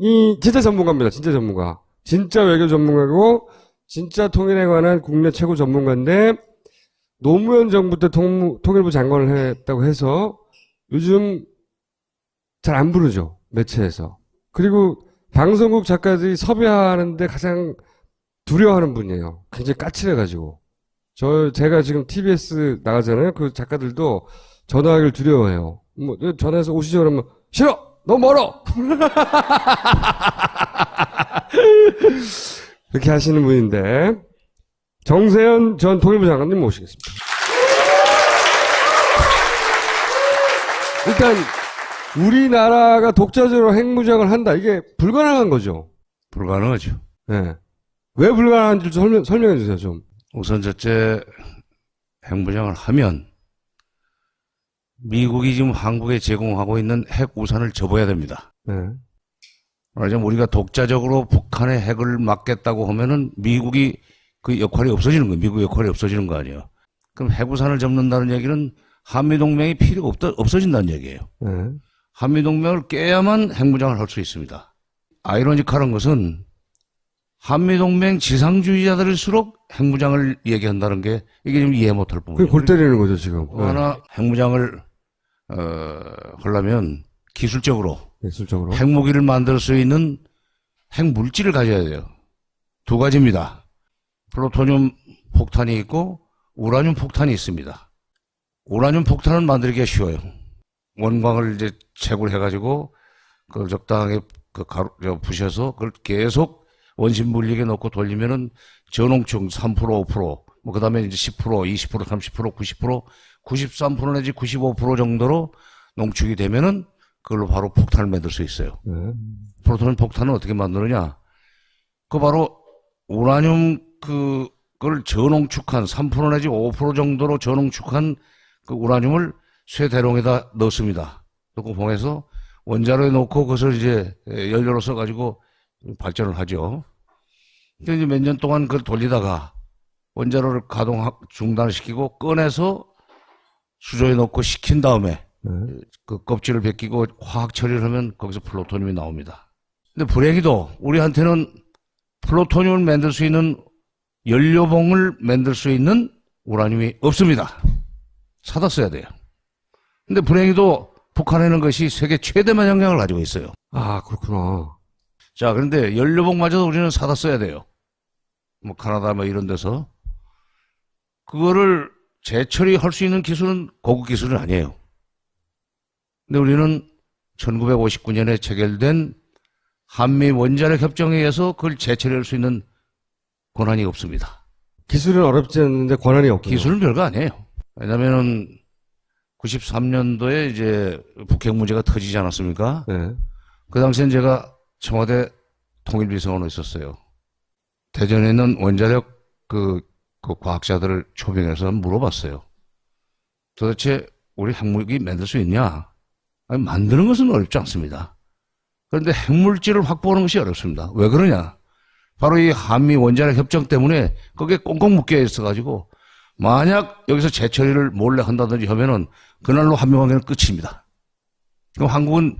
이분이 진짜 전문가입니다. 진짜 전문가. 진짜 외교 전문가고 진짜 통일에 관한 국내 최고 전문가인데 노무현 정부 때 통일부 장관을 했다고 해서 요즘 잘 안 부르죠. 매체에서. 그리고 방송국 작가들이 섭외하는데 가장 두려워하는 분이에요. 굉장히 까칠해가지고. 제가 지금 TBS 나가잖아요. 그 작가들도 전화하기를 두려워해요. 뭐, 전화해서 오시죠 그러면, 싫어! 너무 멀어! 그렇게 하시는 분인데, 정세현 전 통일부 장관님 모시겠습니다. 일단, 우리나라가 독자적으로 핵무장을 한다. 이게 불가능한 거죠. 불가능하죠. 네. 왜 불가능한지 좀 설명해 주세요, 좀. 우선 첫째, 핵무장을 하면 미국이 지금 한국에 제공하고 있는 핵 우산을 접어야 됩니다. 네. 말하자면 우리가 독자적으로 북한의 핵을 막겠다고 하면은 미국이 그 역할이 없어지는 거예요. 미국 역할이 없어지는 거 아니에요. 그럼 핵 우산을 접는다는 얘기는 한미동맹이 필요가 없어진다는 얘기예요. 네. 한미동맹을 깨야만 핵무장을 할 수 있습니다. 아이러니컬한 것은 한미동맹 지상주의자들일수록 핵무장을 얘기한다는 게 이게 좀 이해 못할 부분이에요. 그게 골 때리는 거죠, 지금. 하나 핵무장을 하려면 기술적으로 핵무기를 만들 수 있는 핵물질을 가져야 돼요. 두 가지입니다. 플루토늄 폭탄이 있고 우라늄 폭탄이 있습니다. 우라늄 폭탄은 만들기가 쉬워요. 원광을 이제 채굴해가지고 그걸 적당하게 부셔서 그걸 계속 원심 분리기에 넣고 돌리면은 전홍축 3%, 5%, 뭐 그 다음에 이제 10%, 20%, 30%, 90%, 93% 내지 95% 정도로 농축이 되면은 그걸로 바로 폭탄을 만들 수 있어요. 플루토늄 폭탄은 어떻게 만드느냐? 그 바로 우라늄 그걸 저농축한 3% 내지 5% 정도로 저농축한 그 우라늄을 쇠대롱에다 넣습니다. 넣고 봉해서 원자로에 넣고 그것을 이제 연료로 써가지고 발전을 하죠. 근데 이제 몇 년 동안 그걸 돌리다가 원자로를 중단시키고 꺼내서 수조에 넣고 식힌 다음에 그 껍질을 벗기고 화학 처리를 하면 거기서 플루토늄이 나옵니다. 근데 불행히도 우리한테는 플루토늄을 만들 수 있는 연료봉을 만들 수 있는 우라늄이 없습니다. 사다 써야 돼요. 근데 불행히도 북한에는 것이 세계 최대만 영향을 가지고 있어요. 아, 그렇구나. 자, 그런데 연료봉마저도 우리는 사다 써야 돼요. 뭐 카나다 뭐 이런 데서. 그거를 재처리할 수 있는 기술은 고급 기술은 아니에요. 근데 우리는 1959년에 체결된 한미 원자력 협정에 의해서 그걸 재처리할 수 있는 권한이 없습니다. 기술은 어렵지 않는데 권한이 없군요. 기술은 별거 아니에요. 왜냐면은 93년도에 이제 북핵 문제가 터지지 않았습니까? 네. 그 당시엔 제가 청와대 통일비서관으로 있었어요. 대전에 있는 원자력 그 과학자들을 초빙해서 물어봤어요. 도대체 우리 핵무기 만들 수 있냐? 아니, 만드는 것은 어렵지 않습니다. 그런데 핵물질을 확보하는 것이 어렵습니다. 왜 그러냐? 바로 이 한미 원자력 협정 때문에 거기에 꽁꽁 묶여 있어가지고 만약 여기서 재처리를 몰래 한다든지 하면은 그날로 한미 관계는 끝입니다. 그럼 한국은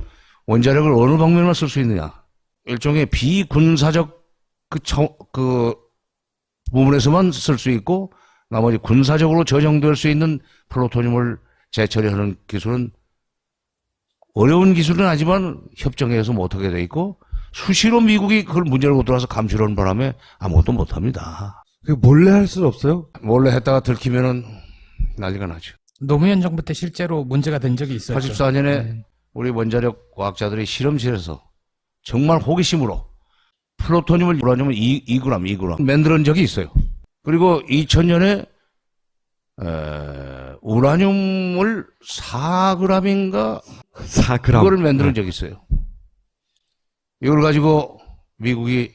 원자력을 어느 방면만 쓸 수 있느냐? 일종의 비군사적 그 부분에서만 쓸 수 있고 나머지 군사적으로 저장될 수 있는 플루토늄을 재처리하는 기술은 어려운 기술은 하지만 협정에 의해서 못하게 돼 있고 수시로 미국이 그걸 문제를 못 들어서 감시를 하는 바람에 아무것도 못합니다. 몰래 할 수는 없어요? 몰래 했다가 들키면은 난리가 나죠. 노무현 정부 때 실제로 문제가 된 적이 있었죠. 84년에 네. 우리 원자력 과학자들이 실험실에서 정말 호기심으로 플루토늄을 우라늄을 2g 만드는 적이 있어요. 그리고 2000년에 우라늄을 4g인가 4g. 그거를 만드는 적이 있어요. 이걸 가지고 미국이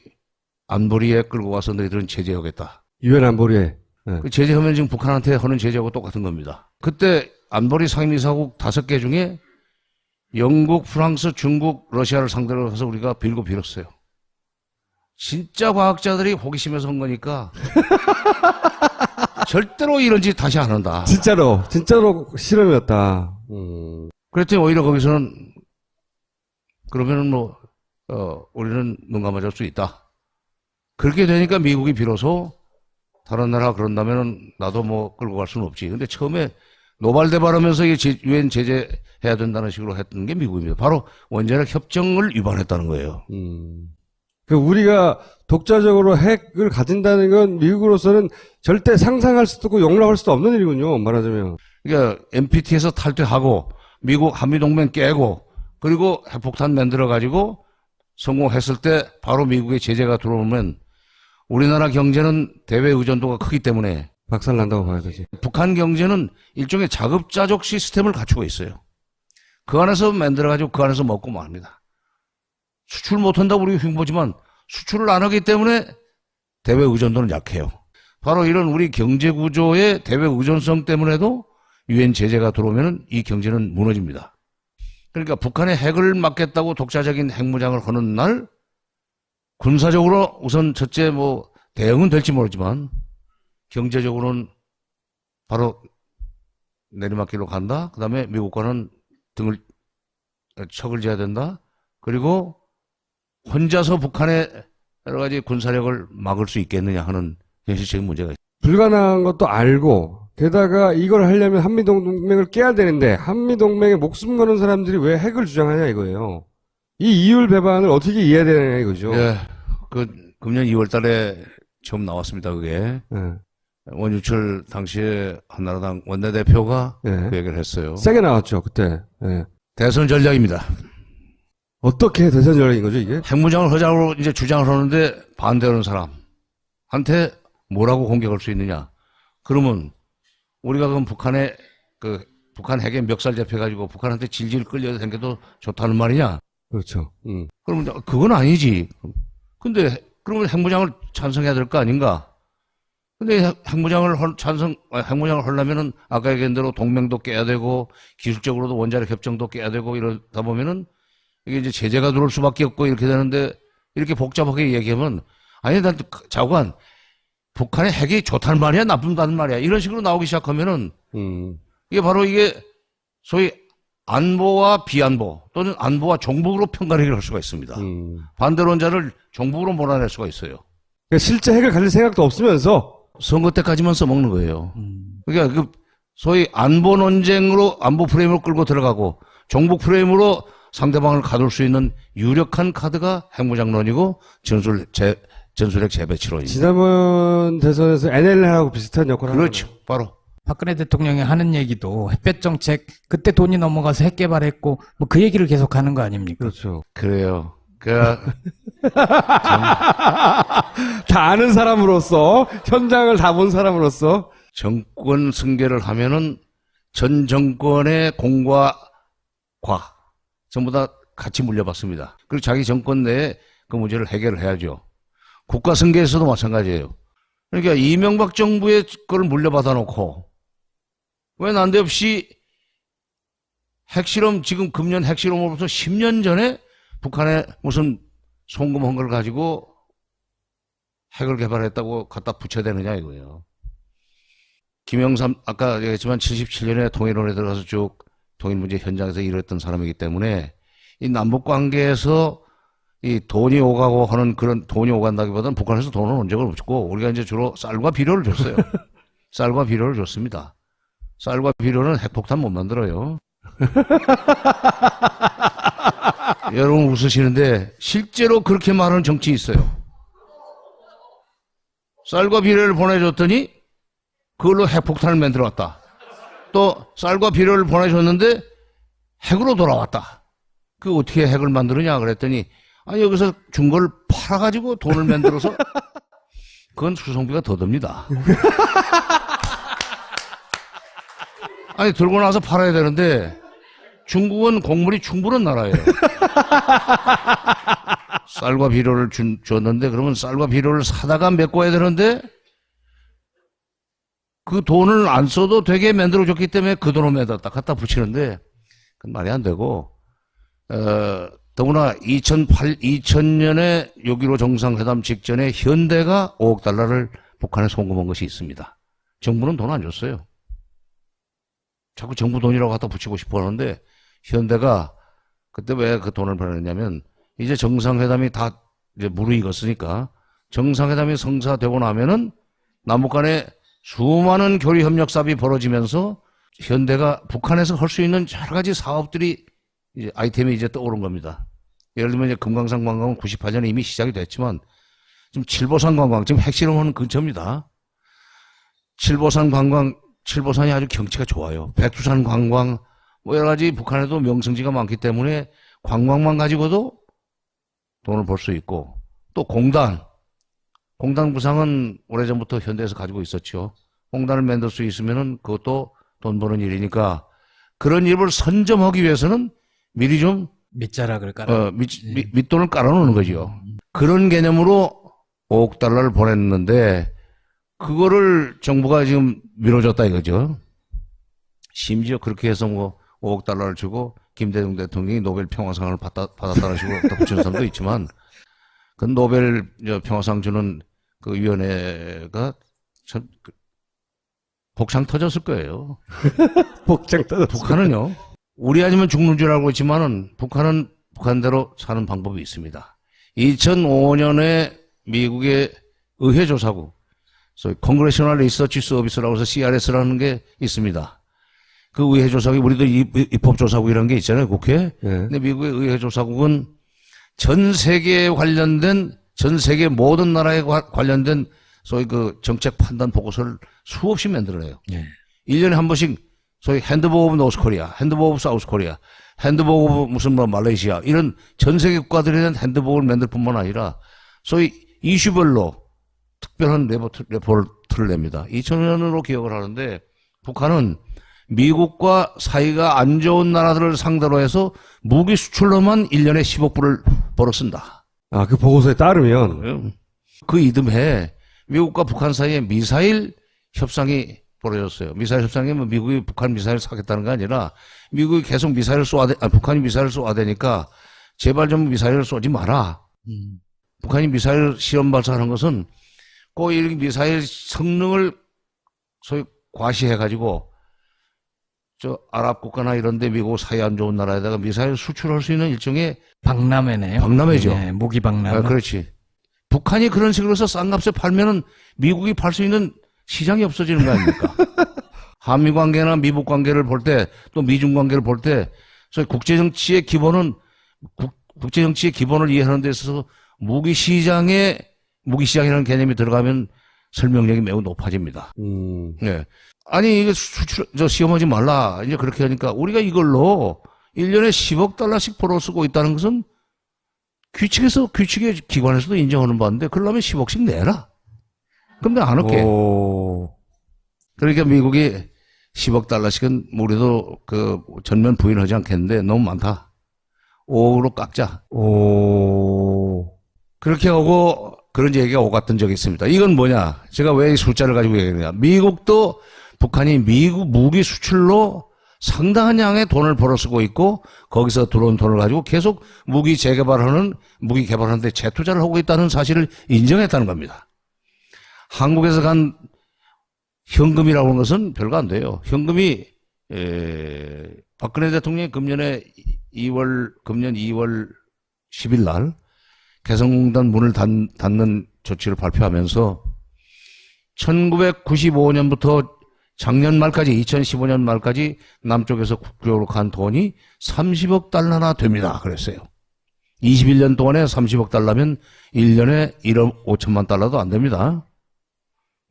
안보리에 끌고 와서 너희들은 제재하겠다. 유엔 안보리에. 네. 그 제재하면 지금 북한한테 하는 제재하고 똑같은 겁니다. 그때 안보리 상임이사국 5개 중에 영국, 프랑스, 중국, 러시아를 상대로 해서 우리가 빌고 빌었어요. 진짜 과학자들이 호기심에서 한 거니까 절대로 이런 짓 다시 안 한다. 진짜로 실험이었다. 그랬더니 오히려 거기서는 그러면은 뭐 우리는 눈 감아줄 수 있다. 그렇게 되니까 미국이 비로소 다른 나라 그런다면은 나도 뭐 끌고 갈 수는 없지. 근데 처음에 노발대발하면서 이게 유엔 제재해야 된다는 식으로 했던 게 미국입니다. 바로 원자력 협정을 위반했다는 거예요. 그 우리가 독자적으로 핵을 가진다는 건 미국으로서는 절대 상상할 수도 없고 용납할 수도 없는 일이군요. 말하자면. 그러니까 NPT에서 탈퇴하고 미국 한미동맹 깨고 그리고 핵폭탄 만들어 가지고 성공했을 때 바로 미국의 제재가 들어오면 우리나라 경제는 대외 의존도가 크기 때문에 박살난다고 봐야 되지. 북한 경제는 일종의 자급자족 시스템을 갖추고 있어요. 그 안에서 만들어가지고 그 안에서 먹고 맙니다. 수출 못한다고 우리가 흉보지만 수출을 안 하기 때문에 대외 의존도는 약해요. 바로 이런 우리 경제 구조의 대외 의존성 때문에도 유엔 제재가 들어오면 이 경제는 무너집니다. 그러니까 북한의 핵을 막겠다고 독자적인 핵무장을 하는 날 군사적으로 우선 첫째 뭐 대응은 될지 모르지만 경제적으로는 바로 내리막길로 간다. 그 다음에 미국과는 척을 지어야 된다. 그리고 혼자서 북한의 여러 가지 군사력을 막을 수 있겠느냐 하는 현실적인 문제가 있습니다. 불가능한 것도 알고 게다가 이걸 하려면 한미동맹을 깨야 되는데 한미동맹에 목숨 거는 사람들이 왜 핵을 주장하냐 이거예요. 이 이율 배반을 어떻게 이해해야 되느냐 이거죠. 예, 그 금년 2월 달에 처음 나왔습니다. 그게. 네. 원유철 당시에 한나라당 원내대표가 네. 그 얘기를 했어요. 세게 나왔죠 그때. 네. 대선 전략입니다. 어떻게 대선 전략인 거죠 이게? 핵무장을 하자고 이제 주장을 하는데 반대하는 사람한테 뭐라고 공격할 수 있느냐? 그러면 우리가 그럼 북한 핵에 멱살 잡혀가지고 북한한테 질질 끌려 다녀도 좋다는 말이냐? 그렇죠. 그러면 그건 아니지. 근데 그러면 핵무장을 찬성해야 될 거 아닌가? 근데 핵무장을 하려면은 아까 얘기한 대로 동맹도 깨야 되고 기술적으로도 원자력 협정도 깨야 되고 이러다 보면은 이게 이제 제재가 들어올 수밖에 없고 이렇게 되는데 이렇게 복잡하게 얘기하면 아니 난 자관 북한의 핵이 좋다는 말이야 나쁜다는 말이야 이런 식으로 나오기 시작하면은 이게 바로 이게 소위 안보와 비안보 또는 안보와 종북으로 편가르기를 할 수가 있습니다. 반대론자를 종북으로 몰아낼 수가 있어요. 그러니까 실제 핵을 가질 생각도 없으면서 선거 때까지만 써먹는 거예요. 그러니까 그 소위 안보 논쟁으로 안보 프레임으로 끌고 들어가고 종북 프레임으로 상대방을 가둘 수 있는 유력한 카드가 핵무장론이고 전술핵 재배치론입니다. 지난번 대선에서 NLL하고 비슷한 역할을 그렇죠. 바로. 박근혜 대통령이 하는 얘기도 햇볕 정책 그때 돈이 넘어가서 핵 개발했고 뭐 그 얘기를 계속 하는 거 아닙니까? 그렇죠. 그래요. 그러니까 다 아는 사람으로서 현장을 다 본 사람으로서 정권 승계를 하면은 전 정권의 공과 과 전부 다 같이 물려받습니다. 그리고 자기 정권 내에 그 문제를 해결을 해야죠. 국가 승계에서도 마찬가지예요. 그러니까 이명박 정부의 거를 물려받아 놓고 왜 난데없이 핵실험 지금 금년 핵실험으로부터 10년 전에 북한에 무슨 송금한 걸 가지고 핵을 개발했다고 갖다 붙여야 되느냐 이거예요. 김영삼 아까 얘기했지만 77년에 통일원에 들어가서 쭉 통일문제 현장에서 일했던 사람이기 때문에 이 남북관계에서 이 돈이 오가고 하는 그런 돈이 오간다기보다는 북한에서 돈은 온 적은 없고 우리가 이제 주로 쌀과 비료를 줬어요. 쌀과 비료를 줬습니다. 쌀과 비료는 핵폭탄 못 만들어요. 여러분 웃으시는데 실제로 그렇게 말하는 정치 있어요. 쌀과 비료를 보내줬더니 그걸로 핵폭탄을 만들어 왔다. 또 쌀과 비료를 보내줬는데 핵으로 돌아왔다. 그 어떻게 핵을 만드느냐 그랬더니 아니 여기서 준 걸 팔아가지고 돈을 만들어서 그건 수송비가 더 듭니다. 아니 들고 나서 팔아야 되는데 중국은 곡물이 충분한 나라예요. 쌀과 비료를 줬는데 그러면 쌀과 비료를 사다가 메꿔야 되는데 그 돈을 안 써도 되게 만들어줬기 때문에 그 돈을 갖다 붙이는데 그건 말이 안 되고 더구나 2000년에 6.15 정상회담 직전에 현대가 5억 달러를 북한에 송금한 것이 있습니다. 정부는 돈 안 줬어요. 자꾸 정부 돈이라고 갖다 붙이고 싶어 하는데 현대가 그때 왜 그 돈을 보냈냐면 이제 정상회담이 다 이제 무르익었으니까 정상회담이 성사되고 나면은 남북 간에 수많은 교류 협력 사업이 벌어지면서 현대가 북한에서 할 수 있는 여러 가지 사업들이 이제 아이템이 이제 떠오른 겁니다. 예를 들면 이제 금강산 관광은 98년에 이미 시작이 됐지만 지금 칠보산 관광 지금 핵실험하는 근처입니다. 칠보산 관광, 칠보산이 아주 경치가 좋아요. 백두산 관광, 뭐 여러 가지 북한에도 명성지가 많기 때문에 관광만 가지고도 돈을 벌 수 있고, 또 공단 구상은 오래전부터 현대에서 가지고 있었죠. 공단을 만들 수 있으면은 그것도 돈 버는 일이니까 그런 일을 선점하기 위해서는 미리 좀 밑자락을 깔아. 밑돈을 깔아놓는 거죠. 그런 개념으로 5억 달러를 보냈는데 그거를 정부가 지금 미뤄줬다 이거죠. 심지어 그렇게 해서 뭐 5억 달러를 주고 김대중 대통령이 노벨 평화상을 받았다는 식으로 또 붙이는 사람도 있지만 그 노벨 평화상 주는 그 위원회가 참 복창 터졌을 거예요. 복장 떠. 북한은요, 우리 아니면 죽는 줄 알고 있지만은 북한은 북한대로 사는 방법이 있습니다. 2005년에 미국의 의회조사국, 소위 Congressional Research Service라고 해서 CRS라는 게 있습니다. 그 의회조사국이 우리도 입법조사국이라는 게 있잖아요, 국회. 네. 근데 미국의 의회조사국은 전 세계에 관련된, 전 세계 모든 나라에 관련된 소위 그 정책 판단 보고서를 수없이 만들어내요. 네. 1년에 한 번씩 소위 핸드북 오브 노스 코리아, 핸드북 오브 사우스 코리아, 핸드북 오브 무슨 뭐 말레이시아 이런 전 세계 국가들에 대한 핸드북을 만들 뿐만 아니라 소위 이슈별로 특별한 레포트를 냅니다. 2000년으로 기억을 하는데 북한은 미국과 사이가 안 좋은 나라들을 상대로 해서 무기 수출로만 1년에 10억 불을 벌어 쓴다. 아, 그 보고서에 따르면 그 이듬해 미국과 북한 사이에 미사일 협상이 벌어졌어요. 미사일 협상이 뭐 미국이 북한 미사일을 사겠다는 게 아니라 미국이 계속 미사일을 북한이 미사일을 쏘아대니까 제발 좀 미사일을 쏘지 마라. 북한이 미사일 시험 발사하는 것은 꼭 이렇게 미사일 성능을 소위 과시해가지고 저 아랍 국가나 이런데 미국 사이 안 좋은 나라에다가 미사일 수출할 수 있는 일종의 박람회네요. 박람회죠. 네, 무기 박람회. 아, 그렇지. 북한이 그런 식으로 해서 싼 값에 팔면은 미국이 팔 수 있는 시장이 없어지는 거 아닙니까? 한미 관계나 미북 관계를 볼 때, 또 미중 관계를 볼 때, 소위 국제정치의 기본은, 국제정치의 기본을 이해하는 데 있어서 무기시장이라는 개념이 들어가면 설명력이 매우 높아집니다. 네. 아니, 이게 시험하지 말라. 이제 그렇게 하니까 우리가 이걸로 1년에 10억 달러씩 벌어 쓰고 있다는 것은 규칙의 기관에서도 인정하는 바인데, 그러려면 10억씩 내라. 그럼 내가 안 할게. 그러니까 미국이 10억 달러씩은 우리도 그 전면 부인하지 않겠는데 너무 많다. 5억으로 깎자. 그렇게 하고 그런 얘기가 오갔던 적이 있습니다. 이건 뭐냐? 제가 왜 이 숫자를 가지고 얘기하느냐? 미국도 북한이 미국 무기 수출로 상당한 양의 돈을 벌어 쓰고 있고 거기서 들어온 돈을 가지고 계속 무기 개발하는 데 재투자를 하고 있다는 사실을 인정했다는 겁니다. 한국에서 간 현금이라고 하는 것은 별거 안 돼요. 현금이 박근혜 대통령이 금년 2월 10일 날 개성공단 문을 닫는 조치를 발표하면서 1995년부터 작년 말까지 2015년 말까지 남쪽에서 국적으로 간 돈이 30억 달러나 됩니다. 그랬어요. 21년 동안에 30억 달러면 1년에 1억 5천만 달러도 안 됩니다.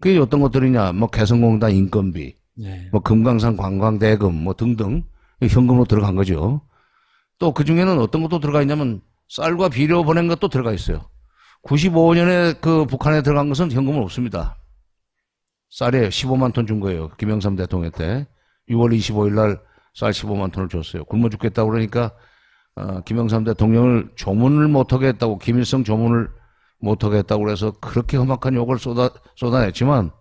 그게 어떤 것들이냐, 뭐 개성공단 인건비, 네. 뭐 금강산 관광대금, 뭐 등등 현금으로 들어간 거죠. 또 그 중에는 어떤 것도 들어가 있냐면 쌀과 비료 보낸 것도 들어가 있어요. 95년에 그 북한에 들어간 것은 현금은 없습니다. 쌀에 15만 톤 준 거예요. 김영삼 대통령 때 6월 25일 날 쌀 15만 톤을 줬어요. 굶어 죽겠다고 그러니까 김영삼 대통령을 조문을 못하게 했다고, 김일성 조문을 못하게 했다고 그래서 그렇게 험악한 욕을 쏟아냈지만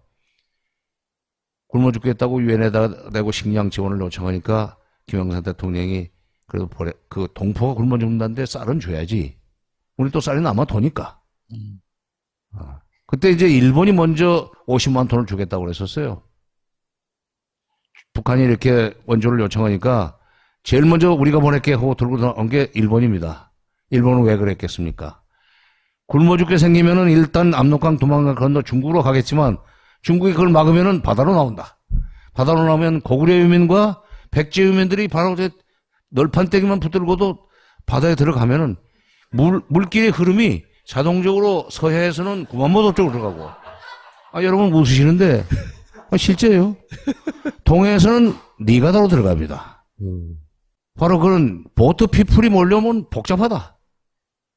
굶어 죽겠다고 유엔에다 내고 식량 지원을 요청하니까 김영삼 대통령이 그래도 그 동포가 굶어 죽는다는데 쌀은 줘야지. 우리 또 쌀이 남아 도니까. 그때 이제 일본이 먼저 50만 톤을 주겠다고 그랬었어요. 북한이 이렇게 원조를 요청하니까 제일 먼저 우리가 보낼게 하고 들고 나온 게 일본입니다. 일본은 왜 그랬겠습니까? 굶어 죽게 생기면은 일단 압록강 도망가 건너 중국으로 가겠지만 중국이 그걸 막으면은 바다로 나온다. 바다로 나오면 고구려 유민과 백제 유민들이 바로 널판떼기만 붙들고도 바다에 들어가면은 물길의 흐름이 자동적으로 서해에서는 구만모도 쪽으로 들어가고. 여러분 웃으시는데 실제예요. 동해에서는 니가다로 들어갑니다. 바로 그런 보트 피플이 몰려오면 복잡하다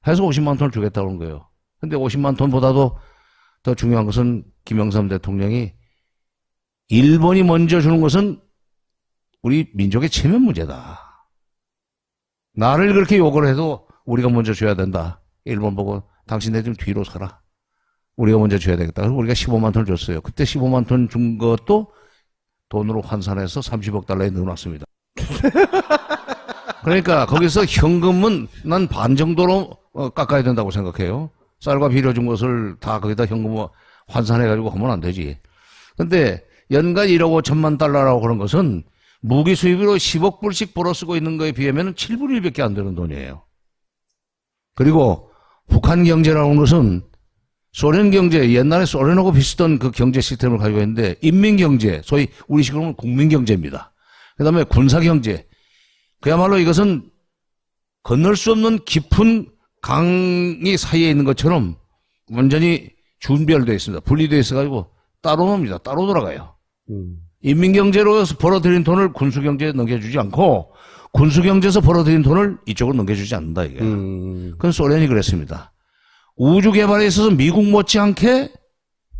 해서 50만 톤을 주겠다고 하는 거예요. 근데 50만 톤보다도 더 중요한 것은 김영삼 대통령이 일본이 먼저 주는 것은 우리 민족의 체면 문제다. 나를 그렇게 욕을 해도 우리가 먼저 줘야 된다. 일본 보고 당신네 좀 뒤로 서라. 우리가 먼저 줘야 되겠다. 그래서 우리가 15만 톤을 줬어요. 그때 15만 톤 준 것도 돈으로 환산해서 30억 달러에 넣어놨습니다. 그러니까 거기서 현금은 난 반 정도로 깎아야 된다고 생각해요. 쌀과 비료 준 것을 다 거기다 현금 환산해가지고 하면 안 되지. 근데 연간 1억 5천만 달러라고 그런 것은 무기 수입으로 10억 불씩 벌어 쓰고 있는 거에 비하면 7분의 1밖에 안 되는 돈이에요. 그리고 북한 경제라고 하는 것은 소련 경제, 옛날에 소련하고 비슷한 그 경제 시스템을 가지고 있는데 인민 경제, 소위 우리식으로는 국민 경제입니다. 그 다음에 군사 경제. 그야말로 이것은 건널 수 없는 깊은 강이 사이에 있는 것처럼 완전히 준별되어 있습니다. 분리되어 있어가지고 따로 놉니다. 따로 돌아가요. 인민경제로 벌어들인 돈을 군수경제에 넘겨주지 않고 군수경제에서 벌어들인 돈을 이쪽으로 넘겨주지 않는다. 이게. 그건 소련이 그랬습니다. 우주 개발에 있어서 미국 못지않게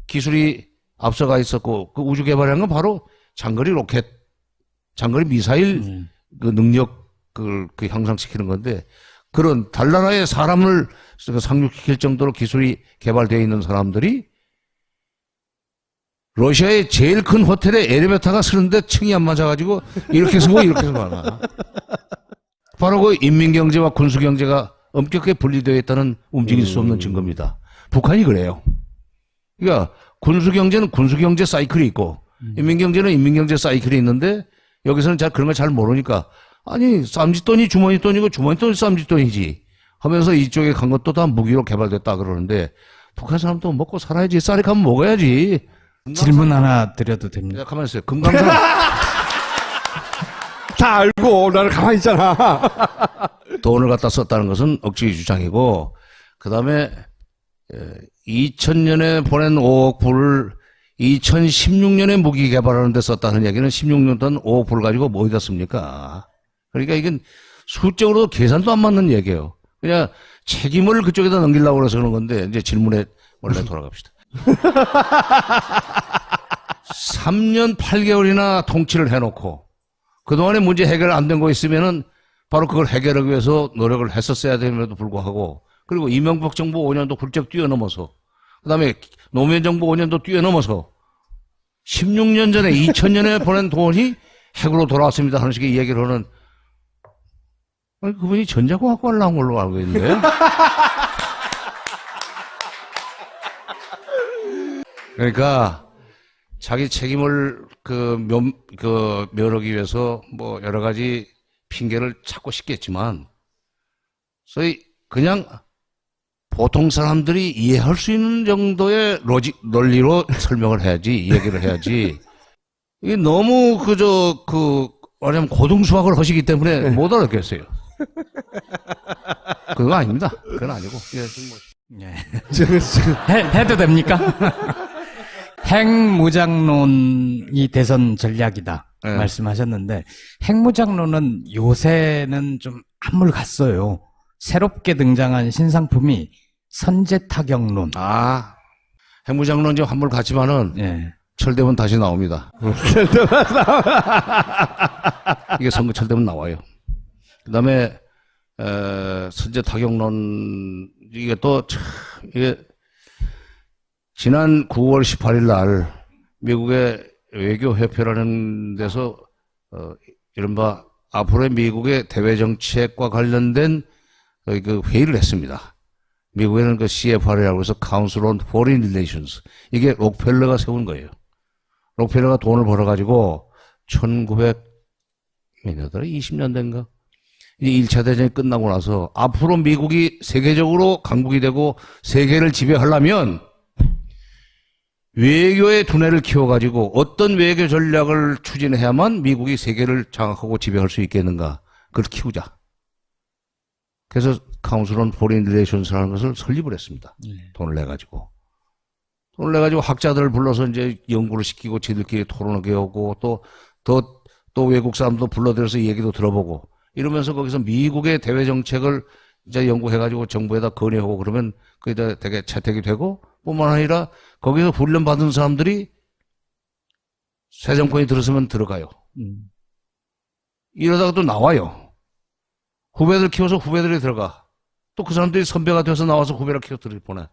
기술이 앞서가 있었고 그 우주 개발이라는 건 바로 장거리 로켓, 장거리 미사일 그 능력을 그 향상시키는 건데 그런 달나라의 사람을 상륙시킬 정도로 기술이 개발되어 있는 사람들이 러시아의 제일 큰 호텔에 엘리베이터가 서는데 층이 안 맞아가지고 이렇게 서고 이렇게 서고 하나. 바로 그 인민경제와 군수경제가 엄격하게 분리되어 있다는 움직일 수 없는 증거입니다. 북한이 그래요. 그러니까 군수경제는 군수경제 사이클이 있고 인민경제는 인민경제 사이클이 있는데 여기서는 잘 그런 걸 잘 모르니까 아니 쌈짓돈이 주머니돈이고 주머니돈이 쌈짓돈이지 하면서 이쪽에 간 것도 다 무기로 개발됐다 그러는데 북한 사람도 먹고 살아야지. 쌀이 가면 먹어야지. 질문 하나 드려도 됩니까? 가만히 있어요. 금강산 다 알고 나는 가만히 있잖아. 돈을 갖다 썼다는 것은 억지 주장이고 그 다음에 2000년에 보낸 5억 불을 2016년에 무기 개발하는 데 썼다는 얘기는 16년 동안 5억 불 가지고 뭐 어디다 씁니까? 그러니까 이건 수적으로 계산도 안 맞는 얘기예요. 그냥 책임을 그쪽에다 넘기려고 그래서 그런 건데 이제 질문에 원래 돌아갑시다. 3년 8개월이나 통치를 해놓고 그동안에 문제 해결 안 된 거 있으면은 바로 그걸 해결하기 위해서 노력을 했었어야 됨에도 불구하고 그리고 이명박 정부 5년도 훌쩍 뛰어넘어서 그 다음에 노무현 정부 5년도 뛰어넘어서 16년 전에 2000년에 보낸 돈이 핵으로 돌아왔습니다 하는 식의 이야기를 하는 아니, 그분이 전자공학과를 나온 걸로 알고 있는데 그러니까 자기 책임을 면하기 위해서 뭐 여러 가지 핑계를 찾고 싶겠지만 소위 그냥 보통 사람들이 이해할 수 있는 정도의 논리로 설명을 해야지, 얘기를 해야지. 이게 너무 말하자면 고등수학을 하시기 때문에 못 알아듣겠어요. 그건 아닙니다. 그건 아니고. 예. 해도 됩니까? 핵무장론이 대선 전략이다 네. 말씀하셨는데 핵무장론은 요새는 좀 한물 갔어요. 새롭게 등장한 신상품이 선제타격론. 핵무장론 좀 한물 갔지만은 예. 철되면 다시 나옵니다. 이게 선거 철되면 나와요. 그 다음에 선제타격론 이게 또 이게 지난 9월 18일 날 미국의 외교협회라는 데서 이른바 앞으로의 미국의 대외 정책과 관련된 그 회의를 했습니다. 미국에는 그 CFR이라고 해서 Council on Foreign Relations 이게 록펠러가 세운 거예요. 록펠러가 돈을 벌어가지고 1920년대인가 이 1차 대전이 끝나고 나서 앞으로 미국이 세계적으로 강국이 되고 세계를 지배하려면 외교의 두뇌를 키워가지고 어떤 외교 전략을 추진해야만 미국이 세계를 장악하고 지배할 수 있겠는가. 그걸 키우자. 그래서 카운슬 온 포린 릴레이션스라는 것을 설립을 했습니다. 돈을 내가지고. 돈을 내가지고 학자들을 불러서 이제 연구를 시키고 지들끼리 토론하게 하고 또 외국 사람도 불러들여서 얘기도 들어보고 이러면서 거기서 미국의 대외 정책을 이제 연구해가지고 정부에다 건의하고 그러면 그게 되게 채택이 되고 뿐만 아니라 거기서 훈련 받은 사람들이 새 정권이 들어서면 들어가요. 이러다가 또 나와요. 후배들 키워서 후배들이 들어가. 또 그 사람들이 선배가 돼서 나와서 후배를 키워서 보내.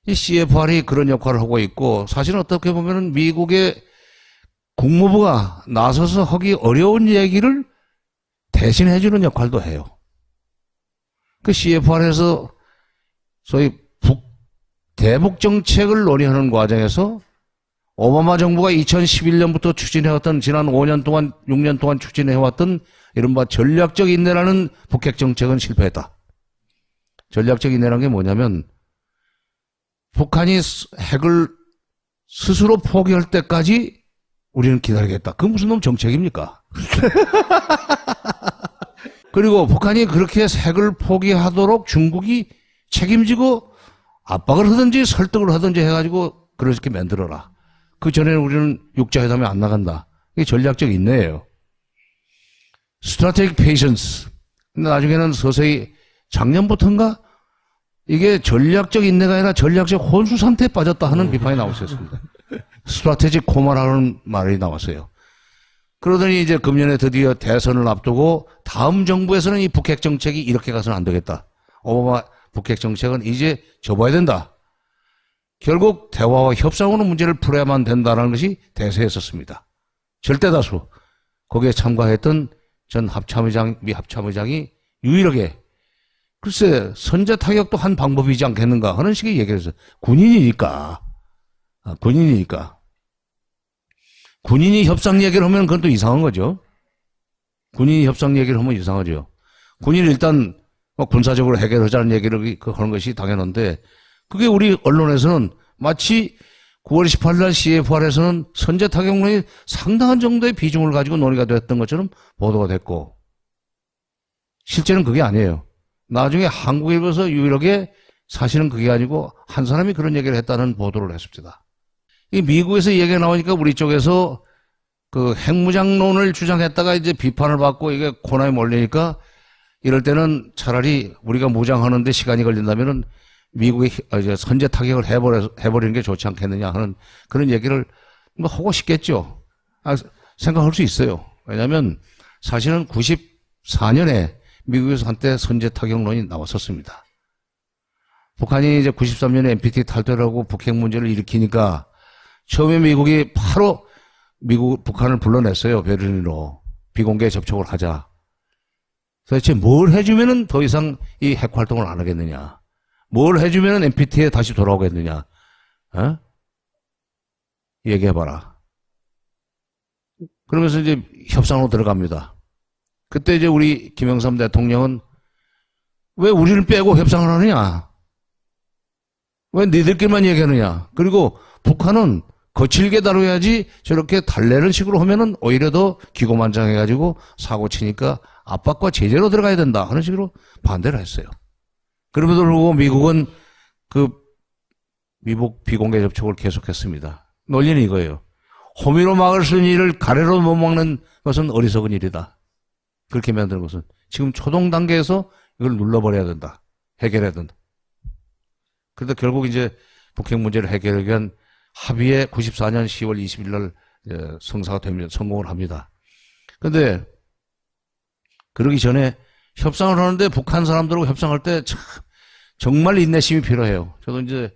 이 CFR이 그런 역할을 하고 있고 사실은 어떻게 보면은 미국의 국무부가 나서서 하기 어려운 얘기를 대신해주는 역할도 해요. 그 CFR에서 소위 대북 정책을 논의하는 과정에서 오바마 정부가 2011년부터 추진해왔던 지난 5년 동안 6년 동안 추진해왔던 이른바 전략적 인내라는 북핵 정책은 실패했다. 전략적 인내라는 게 뭐냐면 북한이 핵을 스스로 포기할 때까지 우리는 기다리겠다. 그게 무슨 놈 정책입니까? 그리고 북한이 그렇게 핵을 포기하도록 중국이 책임지고 압박을 하든지 설득을 하든지 해가지고 그렇게 만들어라. 그 전에는 우리는 육자회담에 안 나간다. 이게 전략적 인내예요. Strategic Patience. 근데 나중에는 서서히 작년부터인가 이게 전략적 인내가 아니라 전략적 혼수 상태에 빠졌다 하는 비판이 나왔었습니다. 스트라테직 코마라는 말이 나왔어요. 그러더니 이제 금년에 드디어 대선을 앞두고 다음 정부에서는 이 북핵 정책이 이렇게 가서는 안 되겠다. 오바마 북핵 정책은 이제 접어야 된다. 결국 대화와 협상으로 문제를 풀어야만 된다는 것이 대세였었습니다. 절대다수 거기에 참가했던 전 합참의장, 미 합참의장이 유일하게 글쎄 선제 타격도 한 방법이지 않겠는가 하는 식의 얘기를 했어요. 군인이니까. 군인이 협상 얘기를 하면 그건 또 이상한 거죠. 군인이 협상 얘기를 하면 이상하죠. 군인이 일단 군사적으로 해결하자는 얘기를 하는 것이 당연한데 그게 우리 언론에서는 마치 9월 18일 날 CFR에서는 선제 타격론이 상당한 정도의 비중을 가지고 논의가 됐던 것처럼 보도가 됐고 실제는 그게 아니에요. 나중에 한국일보에서 유일하게 사실은 그게 아니고 한 사람이 그런 얘기를 했다는 보도를 했습니다. 이 미국에서 얘기가 나오니까 우리 쪽에서 그 핵무장론을 주장했다가 이제 비판을 받고 이게 코너에 몰리니까 이럴 때는 차라리 우리가 무장하는데 시간이 걸린다면은 미국이 이제 선제 타격을 해버리는 게 좋지 않겠느냐 하는 그런 얘기를 뭐 하고 싶겠죠. 생각할 수 있어요. 왜냐하면 사실은 94년에 미국에서 한때 선제 타격론이 나왔었습니다. 북한이 이제 93년에 NPT 탈퇴를 하고 북핵 문제를 일으키니까 처음에 미국이 바로 북한을 불러냈어요. 베를린으로. 비공개 접촉을 하자. 도대체 뭘 해주면은 더 이상 이 핵 활동을 안 하겠느냐. 뭘 해주면은 NPT에 다시 돌아오겠느냐. 얘기해봐라. 그러면서 이제 협상으로 들어갑니다. 그때 이제 우리 김영삼 대통령은 왜 우리를 빼고 협상을 하느냐? 왜 니들끼리만 얘기하느냐? 그리고 북한은 거칠게 다뤄야지 저렇게 달래는 식으로 하면은 오히려 더 기고만장해가지고 사고 치니까 압박과 제재로 들어가야 된다 하는 식으로 반대를 했어요. 그럼에도 불구하고 미국은 그 미국 비공개 접촉을 계속했습니다. 논리는 이거예요. 호미로 막을 수 있는 일을 가래로 못 막는 것은 어리석은 일이다. 그렇게 만드는 것은 지금 초동 단계에서 이걸 눌러버려야 된다. 해결해야 된다. 그런데 결국 이제 북핵 문제를 해결하기 위한 합의에 94년 10월 20일 날 성사가 됩니다. 성공을 합니다. 그런데 그러기 전에 협상을 하는데 북한 사람들하고 협상할 때 참 정말 인내심이 필요해요. 저도 이제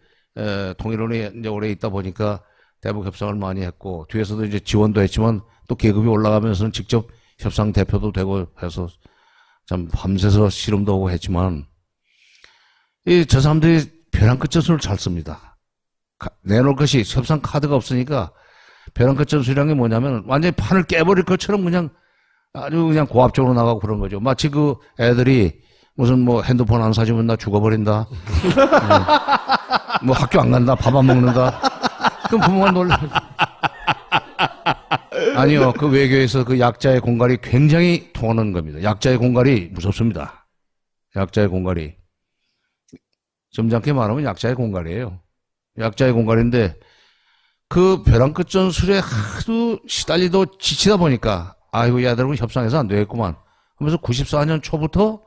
통일원에 이제 오래 있다 보니까 대북 협상을 많이 했고 뒤에서도 이제 지원도 했지만 또 계급이 올라가면서는 직접 협상 대표도 되고 해서 참 밤새서 씨름도 하고 했지만 저 사람들이 벼랑 끝 전술을 잘 씁니다. 내놓을 것이 협상 카드가 없으니까 벼랑 끝 전술이란 게 뭐냐면 완전히 판을 깨버릴 것처럼 그냥 아주 그냥 고압적으로 나가고 그런 거죠. 마치 그 애들이 무슨 뭐 핸드폰 안 사주면 나 죽어버린다. 뭐 학교 안 간다. 밥 안 먹는다. 그럼 부모가 놀라. 아니요. 그 외교에서 그 약자의 공갈이 굉장히 통하는 겁니다. 약자의 공갈이 무섭습니다. 약자의 공갈이. 점잖게 말하면 약자의 공갈이에요. 약자의 공갈인데 그 벼랑 끝 전술에 하도 시달리도 지치다 보니까 아이고 얘들하고 협상해서 안 되겠구만 하면서 94년 초부터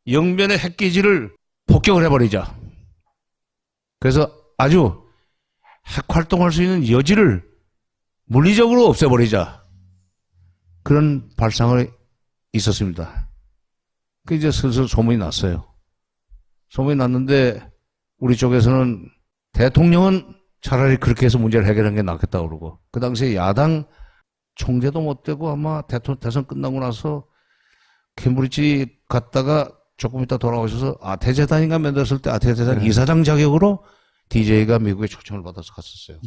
영변의 핵기지를 폭격을 해버리자. 그래서 아주 핵 활동할 수 있는 여지를 물리적으로 없애버리자. 그런 발상이 있었습니다. 그 이제 슬슬 소문이 났어요. 소문이 났는데 우리 쪽에서는 대통령은 차라리 그렇게 해서 문제를 해결하는 게 낫겠다고 그러고 그 당시에 야당 총재도 못 되고 아마 대선 끝나고 나서 캠브리지 갔다가 조금 있다 돌아오셔서 아태재단인가 만들었을 때 아태재단 이사장 자격으로 DJ가 미국에 초청을 받아서 갔었어요.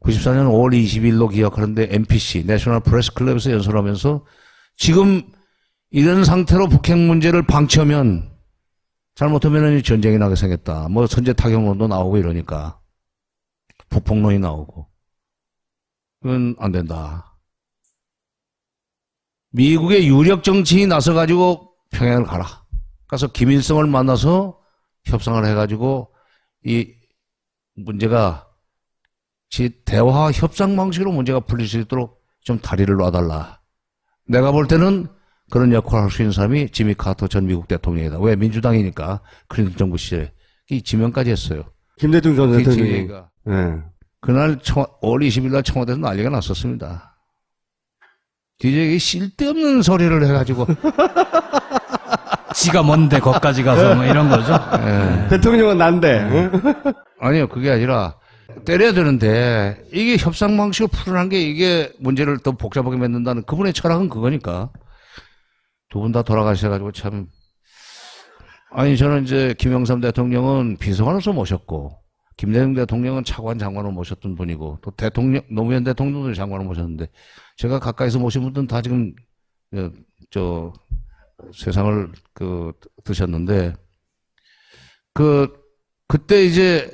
94년 5월 20일로 기억하는데 NPC, 내셔널 프레스 클럽에서 연설하면서 지금 이런 상태로 북핵 문제를 방치하면 잘못하면 전쟁이 나게 생겼다. 뭐 선제 타격론도 나오고 이러니까 북폭론이 나오고 그건 안 된다. 미국의 유력 정치인이 나서가지고 평양을 가라. 가서 김일성을 만나서 협상을 해가지고 이 문제가 대화 협상 방식으로 문제가 풀릴 수 있도록 좀 다리를 놔달라. 내가 볼 때는 그런 역할을 할 수 있는 사람이 지미 카터 전 미국 대통령이다. 왜? 민주당이니까 클린턴 정부 시절에 이 지명까지 했어요. 김대중 전 대통령이. DJ가 그날 5월 20일 날 청와대에서 난리가 났었습니다. DJ가 쓸데없는 소리를 해가지고 지가 뭔데 거기까지 가서 뭐 이런 거죠. 대통령은 난데. 아니요, 그게 아니라 때려야 되는데 이게 협상 방식을 풀어난 게 이게 문제를 더 복잡하게 만든다는 그분의 철학은 그거니까. 두 분 다 돌아가셔가지고 참. 아니, 저는 이제 김영삼 대통령은 비서관으로서 모셨고, 김대중 대통령은 차관 장관으로 모셨던 분이고, 또 대통령, 노무현 대통령도 장관으로 모셨는데, 제가 가까이서 모신 분들은 다 지금, 세상을 드셨는데, 그때 이제,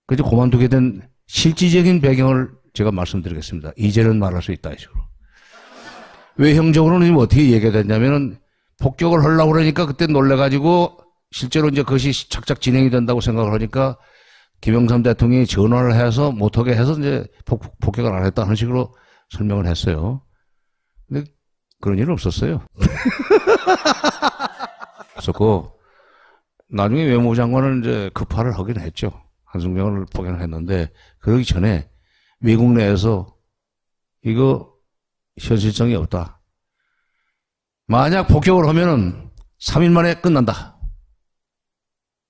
그저 그만두게 된 실질적인 배경을 제가 말씀드리겠습니다. 이제는 말할 수 있다, 이 식으로. 외형적으로는 지금 어떻게 얘기가 됐냐면은 폭격을 하려고 그러니까 그때 놀래가지고 실제로 이제 그것이 착착 진행이 된다고 생각을 하니까 김영삼 대통령이 전화를 해서 못하게 해서 이제 폭격을 안 했다는 식으로 설명을 했어요. 근데 그런 일은 없었어요. 없었고 나중에 외무부 장관은 이제 급파를 하긴 했죠. 한승병을 포격을 했는데 그러기 전에 미국 내에서 이거 현실성이 없다. 만약 폭격을 하면은 3일 만에 끝난다.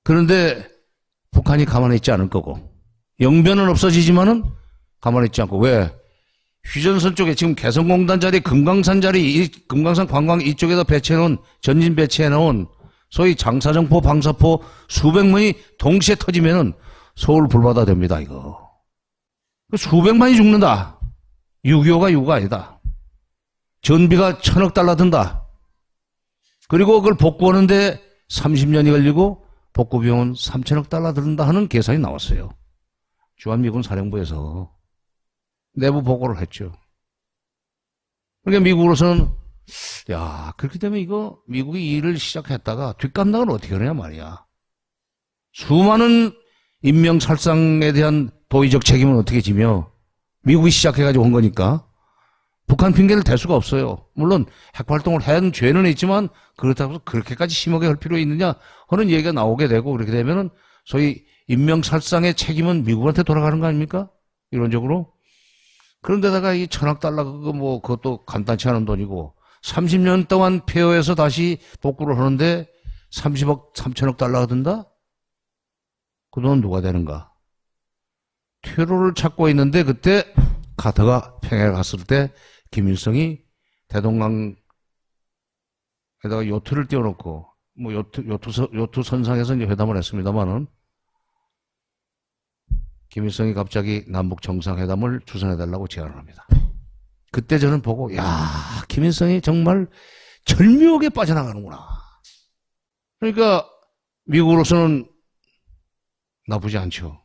그런데 북한이 가만히 있지 않을 거고 영변은 없어지지만은 가만히 있지 않고 왜? 휴전선 쪽에 지금 개성공단 자리, 금강산 자리, 금강산 관광 이쪽에다 배치해놓은 전진 배치해놓은 소위 장사정포, 방사포 수백만이 동시에 터지면은 서울 불바다 됩니다. 이거 수백만이 죽는다. 6.25가 6가 아니다. 전비가 $1,000억 든다. 그리고 그걸 복구하는데 30년이 걸리고 복구 비용은 $3,000억 든다 하는 계산이 나왔어요. 주한미군 사령부에서 내부 보고를 했죠. 그러니까 미국으로서는 야 그렇게 되면 이거 미국이 이 일을 시작했다가 뒷감당을 어떻게 하느냐 말이야. 수많은 인명살상에 대한 도의적 책임은 어떻게 지며 미국이 시작해가지고 온 거니까 북한 핑계를 댈 수가 없어요. 물론 핵활동을 한 죄는 있지만 그렇다고 해서 그렇게까지 심하게 할 필요 있느냐 하는 얘기가 나오게 되고 그렇게 되면은 소위 인명살상의 책임은 미국한테 돌아가는 거 아닙니까? 이론적으로. 그런데다가 이 $1,000억 그것도 간단치 않은 돈이고 30년 동안 폐허해서 다시 복구를 하는데 3,000억 든다? 그 돈은 누가 되는가? 퇴로를 찾고 있는데 그때 카터가 평양에 갔을 때 김일성이 대동강에다가 요트를 띄워놓고 뭐 요트 선상에서 이제 회담을 했습니다만은 김일성이 갑자기 남북 정상회담을 주선해달라고 제안을 합니다. 그때 저는 보고, 야, 김일성이 정말 절묘하게 빠져나가는구나. 그러니까 미국으로서는 나쁘지 않죠.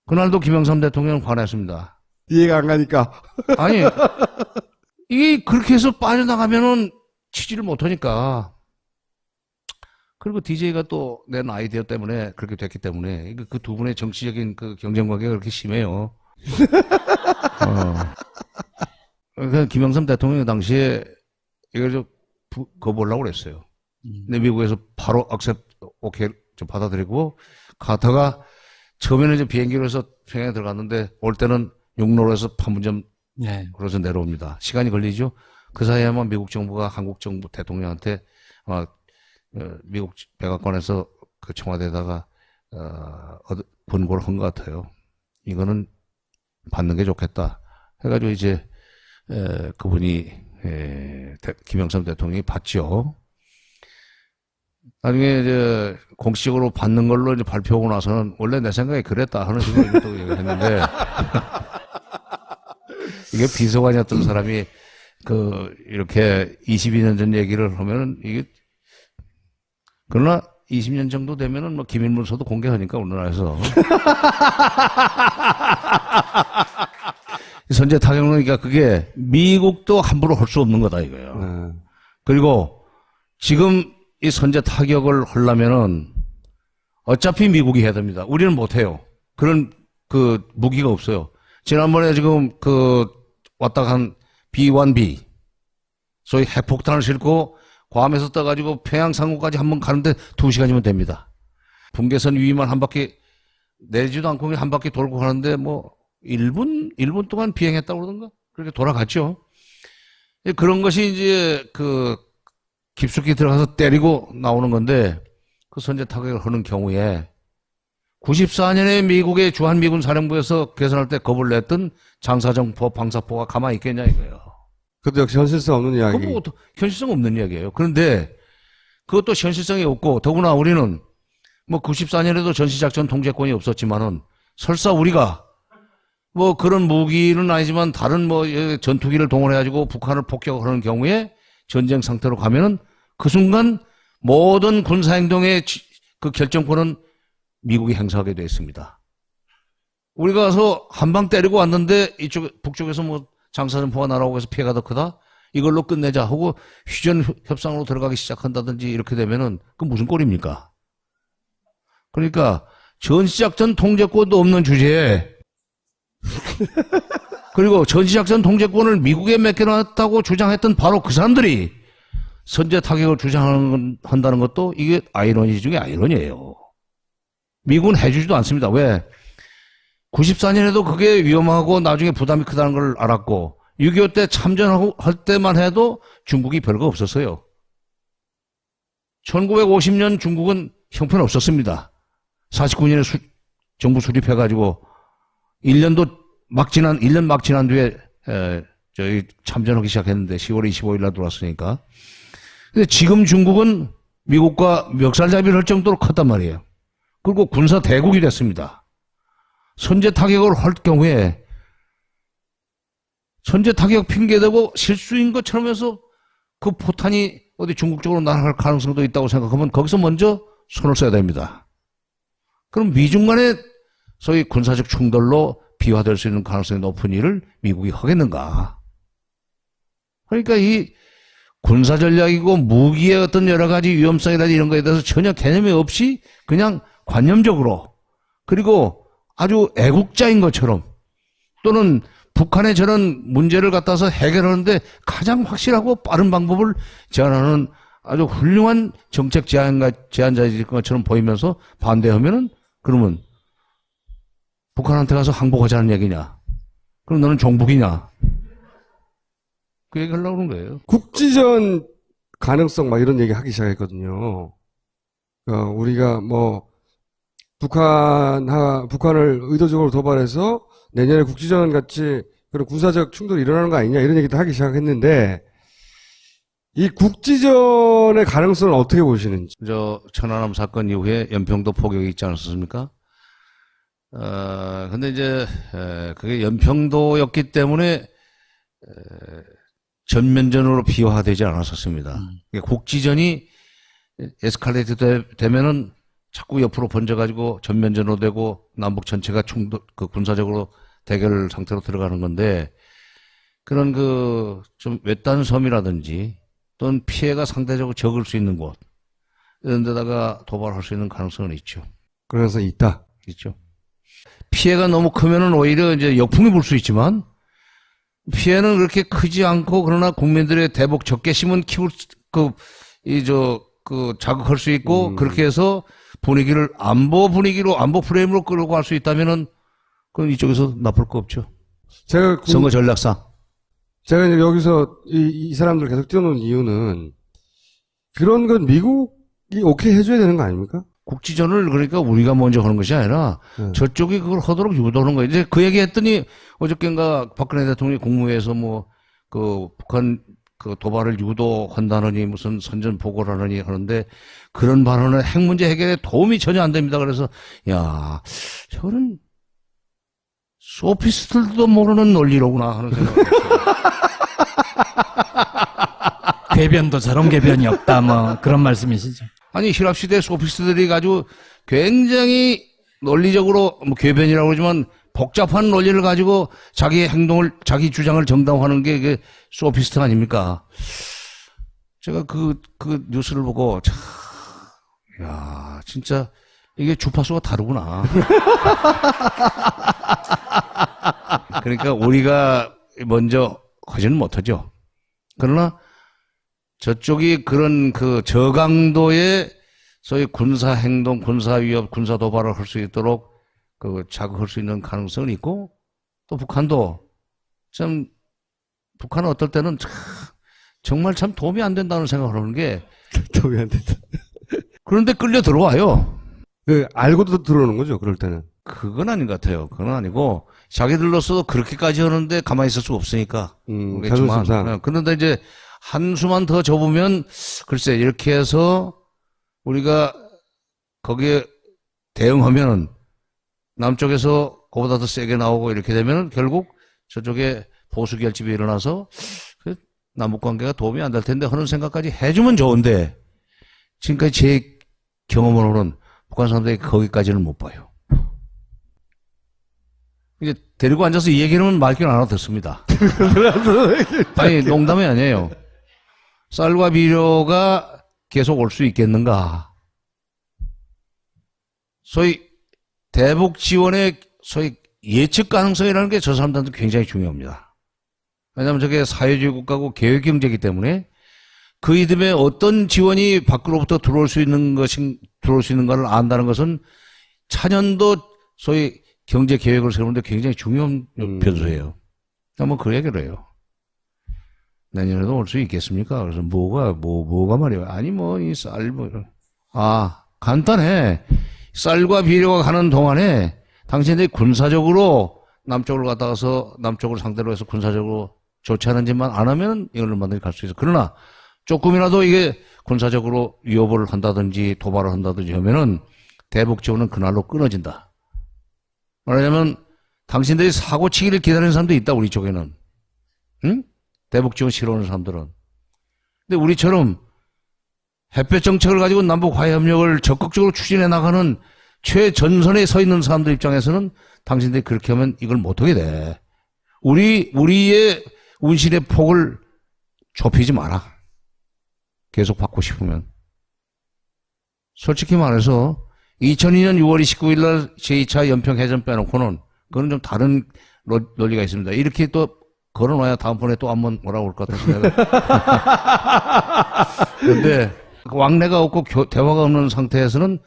그날도 김영삼 대통령은 화냈습니다. 이해가 안 가니까. 아니, 이게 그렇게 해서 빠져나가면은 치지를 못하니까. 그리고 DJ가 또 낸 아이디어 때문에 그렇게 됐기 때문에 그 두 분의 정치적인 그 경쟁 관계가 그렇게 심해요. 그러니까 김영삼 대통령이 당시에 이걸 좀 거부하려고 그랬어요. 근데 미국에서 바로 오케이 좀 받아들이고, 카터가 처음에는 이제 비행기로 해서 평양에 들어갔는데 올 때는 육로로 해서 판문점 네. 그래서 내려옵니다. 시간이 걸리죠. 그 사이에만 미국 정부가 한국 정부 대통령한테 미국 백악관에서 그 청와대에다가 권고를 한 것 같아요. 이거는 받는 게 좋겠다. 해가지고 이제 그분이 김영삼 대통령이 받죠. 나중에 이제 공식적으로 받는 걸로 이제 발표하고 나서는 원래 내 생각에 그랬다 하는 식으로 또 얘기했는데 이게 비서관이었던 사람이 이렇게 22년 전 얘기를 하면은 이게, 그러나 20년 정도 되면은 뭐 기밀문서도 공개하니까 우리나라에서. 선제 타격은 그러니까 그게 미국도 함부로 할 수 없는 거다 이거예요. 그리고 지금 이 선제 타격을 하려면은 어차피 미국이 해야 됩니다. 우리는 못 해요. 그런 무기가 없어요. 지난번에 지금 왔다 간 B-1B 소위 핵폭탄을 싣고 괌에서 떠가지고 평양 상공까지 한번 가는데 2시간이면 됩니다. 분계선 위만 한 바퀴 내리지도 않고 한 바퀴 돌고 가는데 뭐 1분 동안 비행했다고 그러던가 그렇게 돌아갔죠. 그런 것이 이제 깊숙이 들어가서 때리고 나오는 건데, 그 선제 타격을 하는 경우에 94년에 미국의 주한미군 사령부에서 개선할 때 겁을 냈던 장사정포, 방사포가 가만히 있겠냐 이거예요. 그것도 역시 현실성 없는 이야기. 그거 현실성 없는 이야기예요. 그런데 그것도 현실성이 없고, 더구나 우리는 뭐 94년에도 전시작전 통제권이 없었지만은 설사 우리가 뭐 그런 무기는 아니지만 다른 뭐 전투기를 동원해가지고 북한을 폭격하는 경우에 전쟁 상태로 가면은 그 순간 모든 군사행동의 그 결정권은 미국이 행사하게 되어 있습니다. 우리가 가서 한 방 때리고 왔는데 북쪽에서 뭐 장사전포가 날아오고 해서 피해가 더 크다? 이걸로 끝내자 하고 휴전 협상으로 들어가기 시작한다든지 이렇게 되면은 그 무슨 꼴입니까? 그러니까 전시작전 통제권도 없는 주제에 그리고 전시작전 통제권을 미국에 맡겨놨다고 주장했던 바로 그 사람들이 선제 타격을 주장한다는 것도 이게 아이러니 중에 아이러니예요. 미국은 해주지도 않습니다. 왜? 94년에도 그게 위험하고 나중에 부담이 크다는 걸 알았고 6.25 때 참전하고 할 때만 해도 중국이 별거 없었어요. 1950년 중국은 형편 없었습니다. 49년에 정부 수립해가지고 1년 막 지난 뒤에 저희 참전하기 시작했는데 10월 25일 날 들어왔으니까. 근데 지금 중국은 미국과 멱살잡이를 할 정도로 컸단 말이에요. 그리고 군사 대국이 됐습니다. 선제 타격을 할 경우에 선제 타격 핑계대고 실수인 것처럼 해서 그 포탄이 어디 중국 쪽으로 날아갈 가능성도 있다고 생각하면 거기서 먼저 손을 써야 됩니다. 그럼 미중 간의 소위 군사적 충돌로 비화될 수 있는 가능성이 높은 일을 미국이 하겠는가? 그러니까 이 군사 전략이고 무기의 어떤 여러 가지 위험성이라든지 이런 거에 대해서 전혀 개념이 없이 그냥 관념적으로 그리고 아주 애국자인 것처럼 또는 북한의 저런 문제를 갖다서 해결하는데 가장 확실하고 빠른 방법을 제안하는 아주 훌륭한 정책 제안자일 것처럼 보이면서 반대하면은 그러면 북한한테 가서 항복하자는 얘기냐? 그럼 너는 종북이냐? 그 얘기 하려고 그런 거예요. 국지전 가능성 막 이런 얘기 하기 시작했거든요. 우리가 뭐 북한을 의도적으로 도발해서 내년에 국지전 같이 그런 군사적 충돌이 일어나는 거 아니냐 이런 얘기도 하기 시작했는데 이 국지전의 가능성을 어떻게 보시는지. 천안함 사건 이후에 연평도 포격이 있지 않았습니까? 근데 이제 그게 연평도였기 때문에 전면전으로 비화되지 않았었습니다. 국지전이 에스컬레이트 되면은 자꾸 옆으로 번져가지고 전면전으로 되고 남북 전체가 군사적으로 대결 상태로 들어가는 건데, 그런 좀 외딴 섬이라든지 또는 피해가 상대적으로 적을 수 있는 곳, 이런 데다가 도발할 수 있는 가능성은 있죠. 그래서 있다. 있죠. 피해가 너무 크면은 오히려 이제 역풍이 불 수 있지만, 피해는 그렇게 크지 않고, 그러나 국민들의 대북 적개심은 자극할 수 있고, 그렇게 해서 분위기를 안보 프레임으로 끌고 갈 수 있다면은, 그건 이쪽에서 나쁠 거 없죠. 선거 전략상. 제가 이제 여기서 이 사람들 계속 띄워놓은 이유는, 그런 건 미국이 오케이 해줘야 되는 거 아닙니까? 국지전을 그러니까 우리가 먼저 하는 것이 아니라 저쪽이 그걸 하도록 유도하는 거예요. 이제 그 얘기 했더니 어저께인가 박근혜 대통령이 국무회에서 북한 도발을 유도한다느니 무슨 선전 보고를 하느니 하는데, 그런 발언은 핵 문제 해결에 도움이 전혀 안 됩니다. 그래서 야, 저는 소피스트들도 모르는 논리로구나 하는 생각이 들었어요. 궤변도 저런 궤변이 없다, 뭐 그런 말씀이시죠. 아니, 힐합시대 소피스트들이 가지고 굉장히 논리적으로 궤변이라고 그러지만 복잡한 논리를 가지고 자기 주장을 정당화하는 게 이게 소피스트 아닙니까? 제가 그 뉴스를 보고 야, 진짜 이게 주파수가 다르구나. 그러니까 우리가 먼저 하지는 못하죠. 그러나 저쪽이 그런 저강도의 소위 군사행동, 군사위협, 군사도발을 할 수 있도록 자극할 수 있는 가능성은 있고, 또 북한은 어떨 때는 정말 참 도움이 안 된다는 생각을 하는 게. 도움이 안 된다. 그런데 끌려 들어와요. 알고도 들어오는 거죠, 그럴 때는. 그건 아닌 것 같아요. 그건 아니고, 자기들로서도 그렇게까지 하는데 가만히 있을 수가 없으니까. 자존심상. 그런데 이제 한수만 더 접으면, 글쎄, 이렇게 해서 우리가 거기에 대응하면은 남쪽에서 그보다 더 세게 나오고 이렇게 되면은 결국 저쪽에 보수 결집이 일어나서 남북 관계가 도움이 안 될 텐데 하는 생각까지 해주면 좋은데, 지금까지 제 경험으로는 북한 사람들이 거기까지는 못 봐요. 이제 데리고 앉아서 이 얘기는 말귀는 안 하고 듣습니다. 아니, 농담이 아니에요. 쌀과 비료가 계속 올 수 있겠는가? 소위 대북 지원의 소위 예측 가능성이라는 게 저 사람들한테 굉장히 중요합니다. 왜냐하면 저게 사회주의 국가고 계획 경제이기 때문에 그 이듬해 어떤 지원이 밖으로부터 들어올 수 있는가를 안다는 것은 차년도 소위 경제 계획을 세우는데 굉장히 중요한 변수예요. 한번 그 얘기를 해요. 내년에도 올 수 있겠습니까? 그래서 뭐가 말이에요. 아니, 이 쌀, 간단해. 쌀과 비료가 가는 동안에 당신들이 군사적으로 남쪽으로 갔다 가서 남쪽을 상대로 해서 군사적으로 좋지 않은 짓만 안 하면 이걸 얼마든지 갈 수 있어. 그러나 조금이라도 이게 군사적으로 위협을 한다든지 도발을 한다든지 하면은 대북 지원은 그날로 끊어진다. 말하자면 당신들이 사고 치기를 기다리는 사람도 있다, 우리 쪽에는. 응? 대북 지원 싫어하는 사람들은. 근데 우리처럼 햇볕 정책을 가지고 남북 화해 협력을 적극적으로 추진해 나가는 최전선에 서 있는 사람들 입장에서는 당신들이 그렇게 하면 이걸 못하게 돼. 우리의 운신의 폭을 좁히지 마라. 계속 받고 싶으면. 솔직히 말해서 2002년 6월 29일 날 제2차 연평해전 빼놓고는 그건 좀 다른 논리가 있습니다. 이렇게 또 걸어놔야 다음번에 또 한번 뭐라고 올 것 같아서 내가. 그런데 왕래가 없고 대화가 없는 상태에서는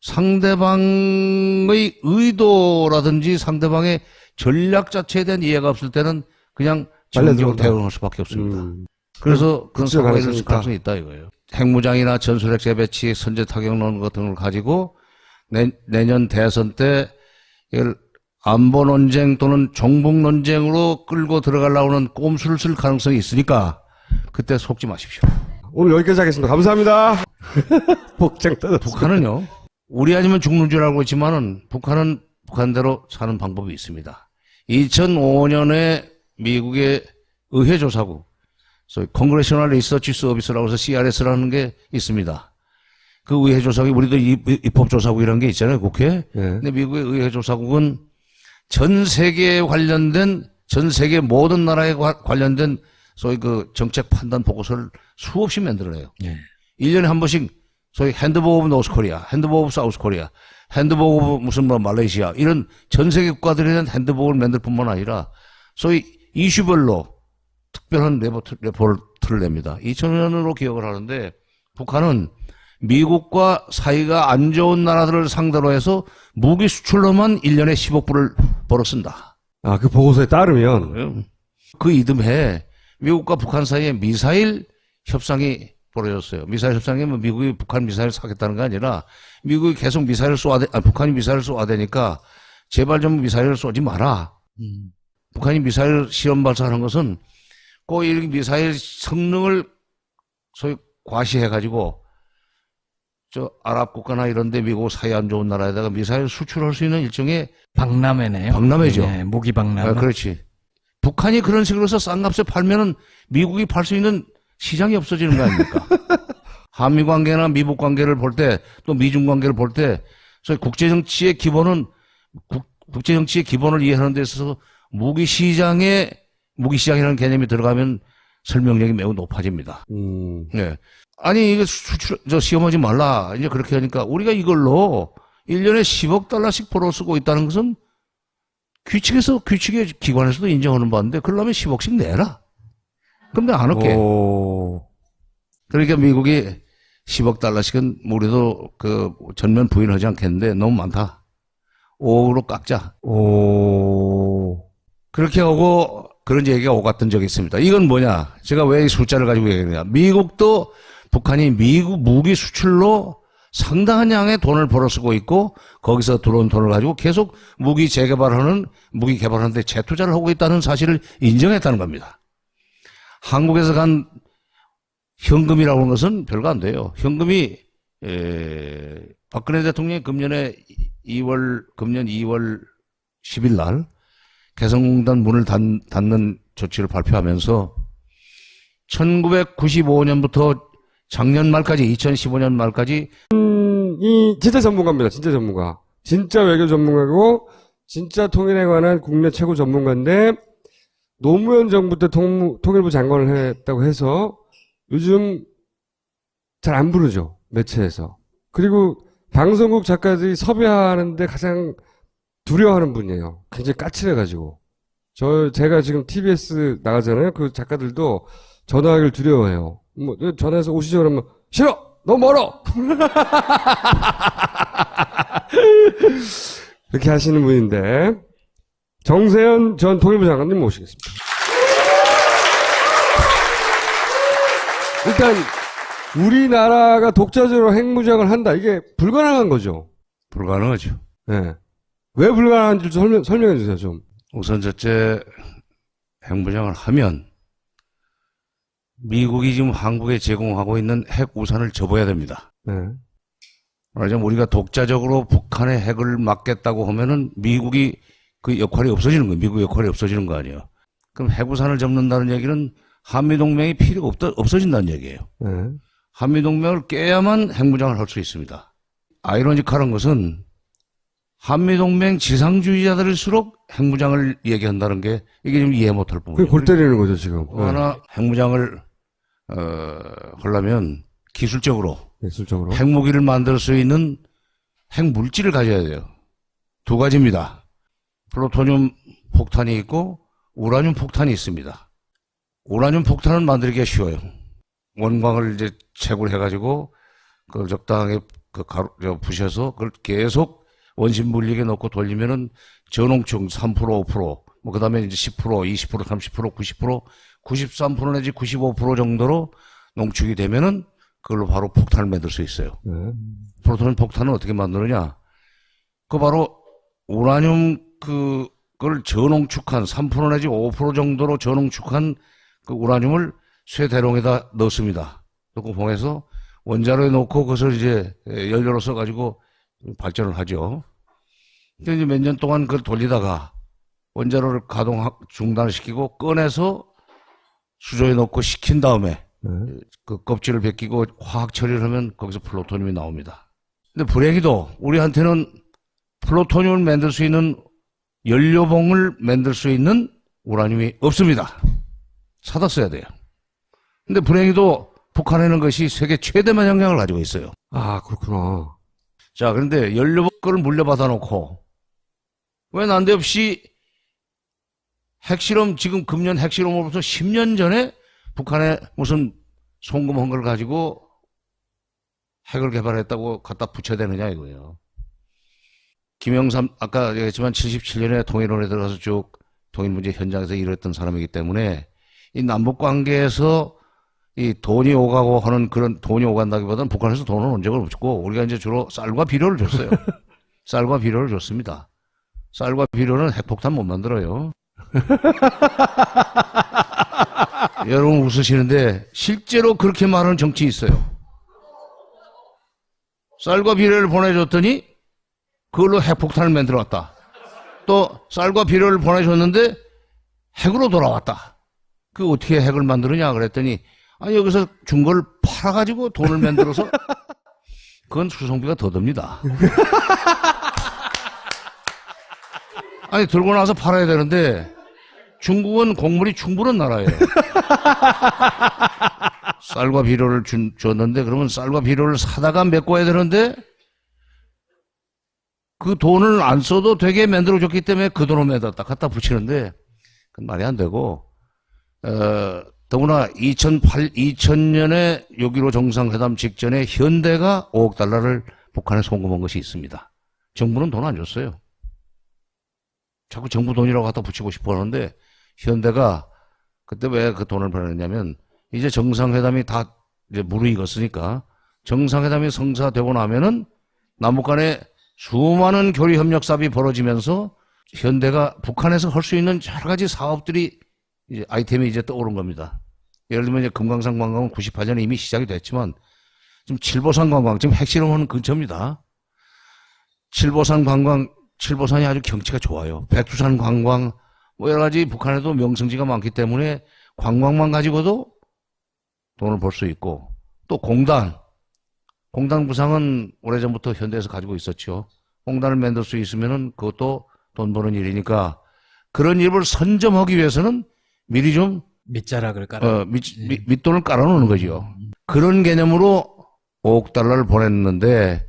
상대방의 의도라든지 상대방의 전략 자체에 대한 이해가 없을 때는 그냥 지금적으로 대응할 수밖에 없습니다. 그래서 그런 사고가 있을 가능성이 있다 이거예요. 핵무장이나 전술핵 재배치, 선제 타격론 같은 걸 가지고 내년 대선 때 이걸 안보 논쟁 또는 종북 논쟁으로 끌고 들어가려고 하는 꼼수를 쓸 가능성이 있으니까 그때 속지 마십시오. 오늘 여기까지 하겠습니다. 감사합니다. 복장 따졌어요. 북한은요, 우리 아니면 죽는 줄 알고 있지만은 북한은 북한대로 사는 방법이 있습니다. 2005년에 미국의 의회 조사국, 소위 Congressional Research Service라고 해서 CRS라는 게 있습니다. 그 의회 조사국, 우리도 입법 조사국이라는 게 있잖아요, 국회에. 네. 근데 미국의 의회 조사국은 전 세계에 관련된, 전 세계 모든 나라에 관련된 소위 그 정책 판단 보고서를 수없이 만들어내요. 예. 1년에 한 번씩 소위 핸드북 오브 노스 코리아, 핸드북 오브 사우스 코리아, 핸드북 오브 무슨 뭐 말레이시아, 이런 전 세계 국가들에 대한 핸드북을 만들 뿐만 아니라 소위 이슈별로 특별한 레포트를 냅니다. 2000년으로 기억을 하는데 북한은 미국과 사이가 안 좋은 나라들을 상대로 해서 무기 수출로만 1년에 10억 불을 벌었습니다. 아, 그 보고서에 따르면. 그 이듬해 미국과 북한 사이에 미사일 협상이 벌어졌어요. 미사일 협상이 뭐 미국이 북한 미사일 사겠다는 게 아니라 미국이 계속 미사일을 북한이 미사일을 쏘아대니까 제발 좀 미사일을 쏘지 마라. 북한이 미사일 실험 발사하는 것은 꼭 이 미사일 성능을 소위 과시해가지고 저 아랍 국가나 이런데 미국 사이 안 좋은 나라에다가 미사일 수출할 수 있는 일종의 박람회네요. 박람회죠. 예, 무기 박람회. 아, 그렇지. 북한이 그런 식으로 해서 싼 값에 팔면은 미국이 팔 수 있는 시장이 없어지는 거 아닙니까? 한미 관계나 미북 관계를 볼 때 또 미중 관계를 볼 때 소위 국제정치의 기본은 국제정치의 기본을 이해하는 데 있어서 무기시장이라는 개념이 들어가면 설명력이 매우 높아집니다. 네. 아니, 이거 시험하지 말라. 이제 그렇게 하니까 우리가 이걸로 1년에 10억 달러씩 벌어 쓰고 있다는 것은 규칙의 기관에서도 인정하는 바인데, 그러려면 10억씩 내라. 그럼 내가 안 할게. 그러니까 미국이 10억 달러씩은 우리도 그 전면 부인하지 않겠는데 너무 많다. 5억으로 깎자. 그렇게 하고 그런 얘기가 오갔던 적이 있습니다. 이건 뭐냐? 제가 왜 이 숫자를 가지고 얘기하느냐? 미국도 북한이 미국 무기 수출로 상당한 양의 돈을 벌어 쓰고 있고 거기서 들어온 돈을 가지고 계속 무기 개발하는 데 재투자를 하고 있다는 사실을 인정했다는 겁니다. 한국에서 간 현금이라고 하는 것은 별거 안 돼요. 현금이 박근혜 대통령이 금년 2월 10일 날 개성공단 문을 닫는 조치를 발표하면서 1995년부터 작년 말까지 2015년 말까지 이 진짜 전문가입니다. 진짜 전문가. 진짜 외교 전문가고 진짜 통일에 관한 국내 최고 전문가인데 노무현 정부 때 통일부 장관을 했다고 해서 요즘 잘 안 부르죠. 매체에서. 그리고 방송국 작가들이 섭외하는데 가장 두려워하는 분이에요. 굉장히 까칠해가지고. 제가 지금 TBS 나가잖아요. 그 작가들도 전화하기를 두려워해요. 뭐, 전화해서 오시죠 그러면, 싫어! 너무 멀어! 그렇게 하시는 분인데, 정세현 전 통일부 장관님 모시겠습니다. 일단, 우리나라가 독자적으로 핵무장을 한다. 이게 불가능한 거죠. 불가능하죠. 네. 왜 불가능한지 좀 설명해 주세요, 좀. 우선 첫째, 핵무장을 하면 미국이 지금 한국에 제공하고 있는 핵 우산을 접어야 됩니다. 네. 말하자면 우리가 독자적으로 북한의 핵을 막겠다고 하면은 미국이 그 역할이 없어지는 거예요. 미국 역할이 없어지는 거 아니에요. 그럼 핵 우산을 접는다는 얘기는 한미동맹이 필요가 없어진다는 얘기예요. 네. 한미동맹을 깨야만 핵무장을 할 수 있습니다. 아이러니컬한 것은 한미동맹 지상주의자들일수록 핵무장을 얘기한다는 게 이게 좀 이해 못할 부분이에요. 그게 골 때리는 거죠, 지금. 하나 핵무장을 하려면 기술적으로 핵무기를 만들 수 있는 핵물질을 가져야 돼요. 두 가지입니다. 플루토늄 폭탄이 있고 우라늄 폭탄이 있습니다. 우라늄 폭탄은 만들기가 쉬워요. 원광을 이제 채굴해가지고 그걸 적당하게 부셔서 그걸 계속 원심 물리게 넣고 돌리면은 전홍축 3%, 5%, 뭐 그 다음에 이제 10%, 20%, 30%, 90%, 93% 내지 95% 정도로 농축이 되면은 그걸로 바로 폭탄을 만들 수 있어요. 플루토늄 폭탄은 어떻게 만드느냐? 그 바로 우라늄 그걸 저농축한 3% 내지 5% 정도로 저농축한 그 우라늄을 쇠대롱에다 넣습니다. 넣고 봉해서 원자로에 넣고 그것을 이제 연료로 써가지고 발전을 하죠. 근데 이제 몇 년 동안 그걸 돌리다가 원자로를 중단시키고 꺼내서 수조에 넣고 식힌 다음에 네. 그 껍질을 벗기고 화학 처리를 하면 거기서 플루토늄이 나옵니다. 근데 불행히도 우리한테는 플루토늄을 만들 수 있는 연료봉을 만들 수 있는 우라늄이 없습니다. 사다 써야 돼요. 근데 불행히도 북한에는 것이 세계 최대 매장량을 가지고 있어요. 아, 그렇구나. 자, 그런데 연료봉을 물려받아 놓고 왜 난데없이 핵실험, 지금 금년 핵실험으로부터 10년 전에 북한에 무슨 송금한 걸 가지고 핵을 개발했다고 갖다 붙여야 되느냐 이거예요. 김영삼, 아까 얘기했지만 77년에 통일원에 들어가서 쭉 통일 문제 현장에서 일했던 사람이기 때문에 이 남북 관계에서 이 돈이 오가고 하는 그런 돈이 오간다기보다는 북한에서 돈은 온 적은 없고 우리가 이제 주로 쌀과 비료를 줬어요. 쌀과 비료를 줬습니다. 쌀과 비료는 핵폭탄 못 만들어요. 여러분 웃으시는데 실제로 그렇게 말하는 정치 있어요. 쌀과 비료를 보내줬더니 그걸로 핵폭탄을 만들어 왔다. 또 쌀과 비료를 보내줬는데 핵으로 돌아왔다. 그 어떻게 핵을 만드느냐 그랬더니 아니 여기서 준 걸 팔아가지고 돈을 만들어서 그건 수송비가 더 듭니다. 아니 들고 나서 팔아야 되는데 중국은 곡물이 충분한 나라예요. 쌀과 비료를 줬는데 그러면 쌀과 비료를 사다가 메꿔야 되는데 그 돈을 안 써도 되게 만들어줬기 때문에 그 돈을 갖다 붙이는데 그건 말이 안 되고 더구나 2000년에 6.15 정상회담 직전에 현대가 5억 달러를 북한에 송금한 것이 있습니다. 정부는 돈 안 줬어요. 자꾸 정부 돈이라고 갖다 붙이고 싶어 하는데 현대가 그때 왜 그 돈을 보냈냐면 이제 정상회담이 다 이제 무르익었으니까 정상회담이 성사되고 나면은 남북 간에 수많은 교류 협력 사업이 벌어지면서 현대가 북한에서 할 수 있는 여러 가지 사업들이 이제 아이템이 이제 떠오른 겁니다. 예를 들면 이제 금강산 관광은 98년에 이미 시작이 됐지만 지금 칠보산 관광 지금 핵실험하는 근처입니다. 칠보산 관광 칠보산이 아주 경치가 좋아요. 백두산 관광 뭐 여러 가지 북한에도 명승지가 많기 때문에 관광만 가지고도 돈을 벌 수 있고 또 공단 부상은 오래전부터 현대에서 가지고 있었죠. 공단을 만들 수 있으면은 그것도 돈 버는 일이니까 그런 일을 선점하기 위해서는 미리 좀 밑자락을 깔아. 밑돈을 깔아놓는 거죠. 그런 개념으로 5억 달러를 보냈는데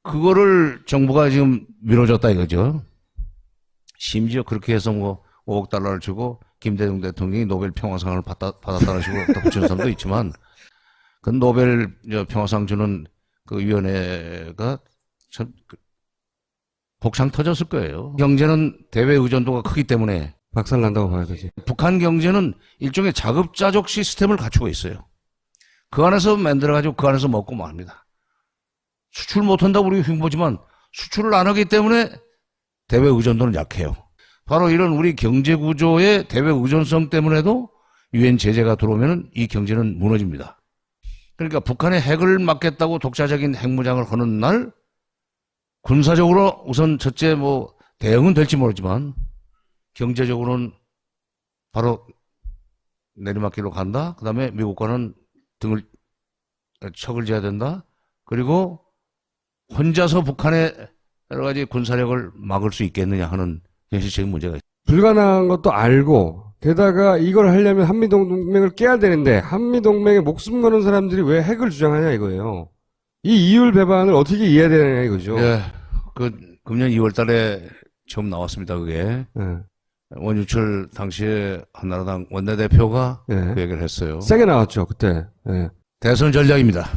그거를 정부가 지금 밀어줬다 이거죠. 심지어 그렇게 해서 뭐 5억 달러를 주고 김대중 대통령이 노벨 평화상을 받았다는 식으로 붙이는 사람도 있지만 그 노벨 평화상 주는 그 위원회가 참 복창 터졌을 거예요. 경제는 대외 의존도가 크기 때문에 박살난다고 봐야 되지. 북한 경제는 일종의 자급자족 시스템을 갖추고 있어요. 그 안에서 만들어가지고 그 안에서 먹고 맙니다. 수출 못한다고 우리가 흉보지만 수출을 안 하기 때문에 대외 의존도는 약해요. 바로 이런 우리 경제 구조의 대외 의존성 때문에도 유엔 제재가 들어오면 이 경제는 무너집니다. 그러니까 북한의 핵을 막겠다고 독자적인 핵무장을 하는 날 군사적으로 우선 첫째 뭐 대응은 될지 모르지만 경제적으로는 바로 내리막길로 간다. 그 다음에 미국과는 척을 지어야 된다. 그리고 혼자서 북한의 여러 가지 군사력을 막을 수 있겠느냐 하는 현실적인 문제가 있습니다. 불가능한 것도 알고 게다가 이걸 하려면 한미동맹을 깨야 되는데 한미동맹에 목숨 거는 사람들이 왜 핵을 주장하냐 이거예요. 이 이율 배반을 어떻게 이해해야 되느냐 이거죠. 예, 그 금년 2월 달에 처음 나왔습니다. 그게. 예. 원유철 당시에 한나라당 원내대표가 예. 그 얘기를 했어요. 세게 나왔죠 그때. 예. 대선 전략입니다.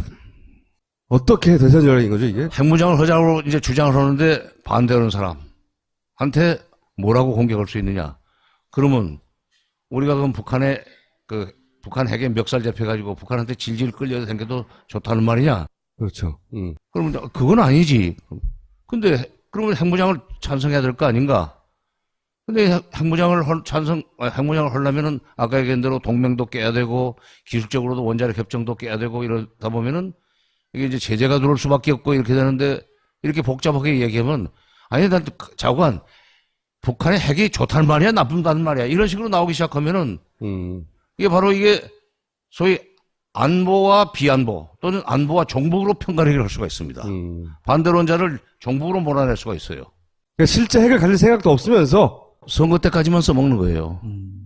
어떻게 대선 전략인 거죠 이게? 핵무장을 하자고 이제 주장을 하는데 반대하는 사람한테 뭐라고 공격할 수 있느냐? 그러면 우리가 그럼 북한 핵에 멱살 잡혀가지고 북한한테 질질 끌려 다녀도 좋다는 말이냐? 그렇죠. 그러면 그건 아니지. 근데 그러면 핵무장을 찬성해야 될 거 아닌가? 근데 핵무장을 하려면은 아까 얘기한 대로 동맹도 깨야 되고 기술적으로도 원자력 협정도 깨야 되고 이러다 보면은 이게 이제 제재가 들어올 수밖에 없고 이렇게 되는데 이렇게 복잡하게 얘기하면 아니 난 자관 북한의 핵이 좋다는 말이야 나쁜다는 말이야 이런 식으로 나오기 시작하면은 이게 소위 안보와 비안보 또는 안보와 종북으로 평가를 할 수가 있습니다. 반대론자를 종북으로 몰아낼 수가 있어요. 그러니까 실제 핵을 가질 생각도 없으면서 선거 때까지만 써먹는 거예요.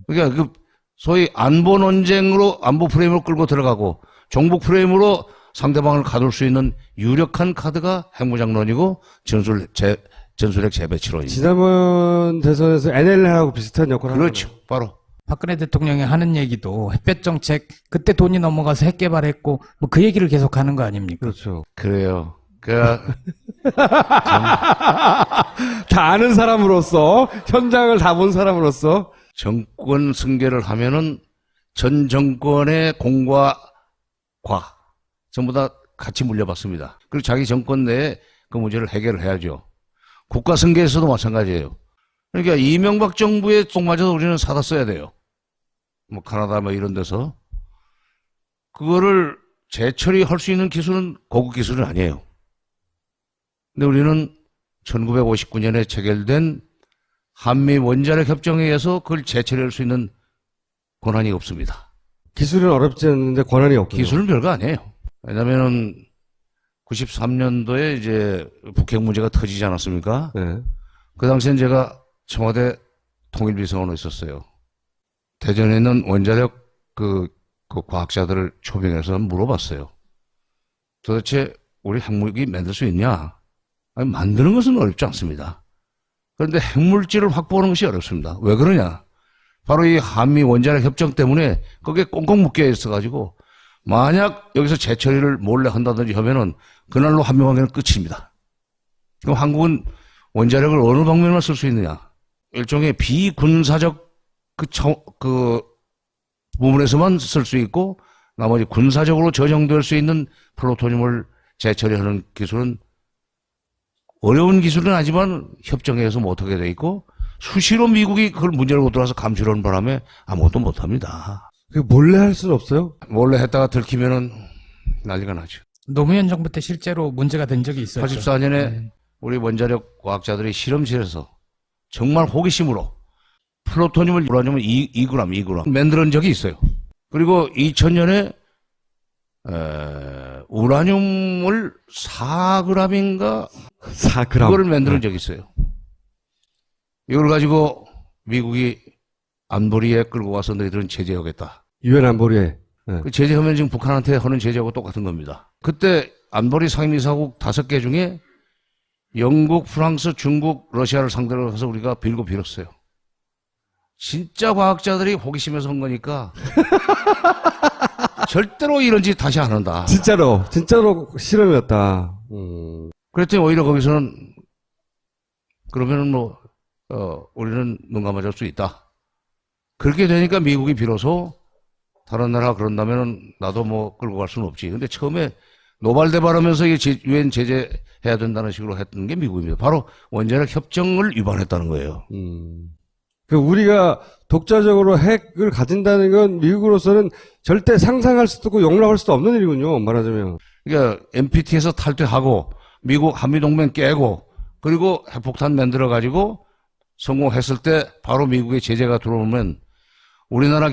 그러니까 소위 안보 논쟁으로 안보 프레임으로 끌고 들어가고 종북 프레임으로 상대방을 가둘 수 있는 유력한 카드가 핵무장론이고 전술핵 재배치론입니다. 지난번 대선에서 NLL하고 비슷한 역할을 그렇죠. 바로. 박근혜 대통령이 하는 얘기도 햇볕 정책 그때 돈이 넘어가서 핵 개발했고 뭐 그 얘기를 계속 하는 거 아닙니까? 그렇죠. 그래요. 그러니까 다 아는 사람으로서 현장을 다 본 사람으로서 정권 승계를 하면은 전 정권의 공과 과 전부 다 같이 물려받습니다. 그리고 자기 정권 내에 그 문제를 해결을 해야죠. 국가 승계에서도 마찬가지예요. 그러니까 이명박 정부의 똥마저도 우리는 사다 써야 돼요. 뭐 카나다 뭐 이런 데서 그거를 재처리할 수 있는 기술은 고급 기술은 아니에요. 근데 우리는 1959년에 체결된 한미 원자력 협정에 의해서 그걸 재처리할 수 있는 권한이 없습니다. 기술은 어렵지 않는데 권한이 없군요. 기술은 별거 아니에요. 왜냐면은 93년도에 이제 북핵 문제가 터지지 않았습니까? 네. 그 당시엔 제가 청와대 통일비서관으로 있었어요. 대전에 있는 원자력 그 과학자들을 초빙해서 물어봤어요. 도대체 우리 핵무기 만들 수 있냐? 아니, 만드는 것은 어렵지 않습니다. 그런데 핵물질을 확보하는 것이 어렵습니다. 왜 그러냐? 바로 이 한미 원자력 협정 때문에 거기에 꽁꽁 묶여 있어가지고 만약 여기서 재처리를 몰래 한다든지 하면은 그날로 한미 관계는 끝입니다. 그럼 한국은 원자력을 어느 방면만 쓸 수 있느냐? 일종의 비군사적 그 부분에서만 쓸 수 있고 나머지 군사적으로 전용될 수 있는 플루토늄을 재처리하는 기술은 어려운 기술은 하지만 협정에 의해서 못하게 돼 있고 수시로 미국이 그걸 문제를 들어서 감시를 하는 바람에 아무것도 못합니다. 몰래 할 수는 없어요? 몰래 했다가 들키면은 난리가 나죠. 노무현 정부 때 실제로 문제가 된 적이 있었죠. 84년에 네. 우리 원자력 과학자들이 실험실에서 정말 호기심으로 플루토늄을 우라늄을 2g 만드는 적이 있어요. 그리고 2000년에 우라늄을 4g인가 4g. 그거를 만드는 적이 있어요. 이걸 가지고 미국이 안보리에 끌고 와서 너희들은 제재하겠다. 유엔 안보리에. 네. 그 제재하면 지금 북한한테 하는 제재하고 똑같은 겁니다. 그때 안보리 상임이사국 5개 중에 영국, 프랑스, 중국, 러시아를 상대로 해서 우리가 빌고 빌었어요. 진짜 과학자들이 호기심에서 한 거니까 절대로 이런 짓 다시 안 한다. 진짜로 실험이었다. 그랬더니 오히려 거기서는 그러면은 우리는 눈 감아줄 수 있다. 그렇게 되니까 미국이 비로소 다른 나라 그런다면은 나도 뭐 끌고 갈 수는 없지. 근데 처음에 노발대발하면서 유엔 제재해야 된다는 식으로 했던 게 미국입니다. 바로 원자력 협정을 위반했다는 거예요. 그 우리가 독자적으로 핵을 가진다는 건 미국으로서는 절대 상상할 수도 없고 용납할 수도 없는 일이군요. 말하자면. 그러니까 NPT에서 탈퇴하고 미국 한미동맹 깨고 그리고 핵폭탄 만들어 가지고 성공했을 때 바로 미국의 제재가 들어오면 우리나라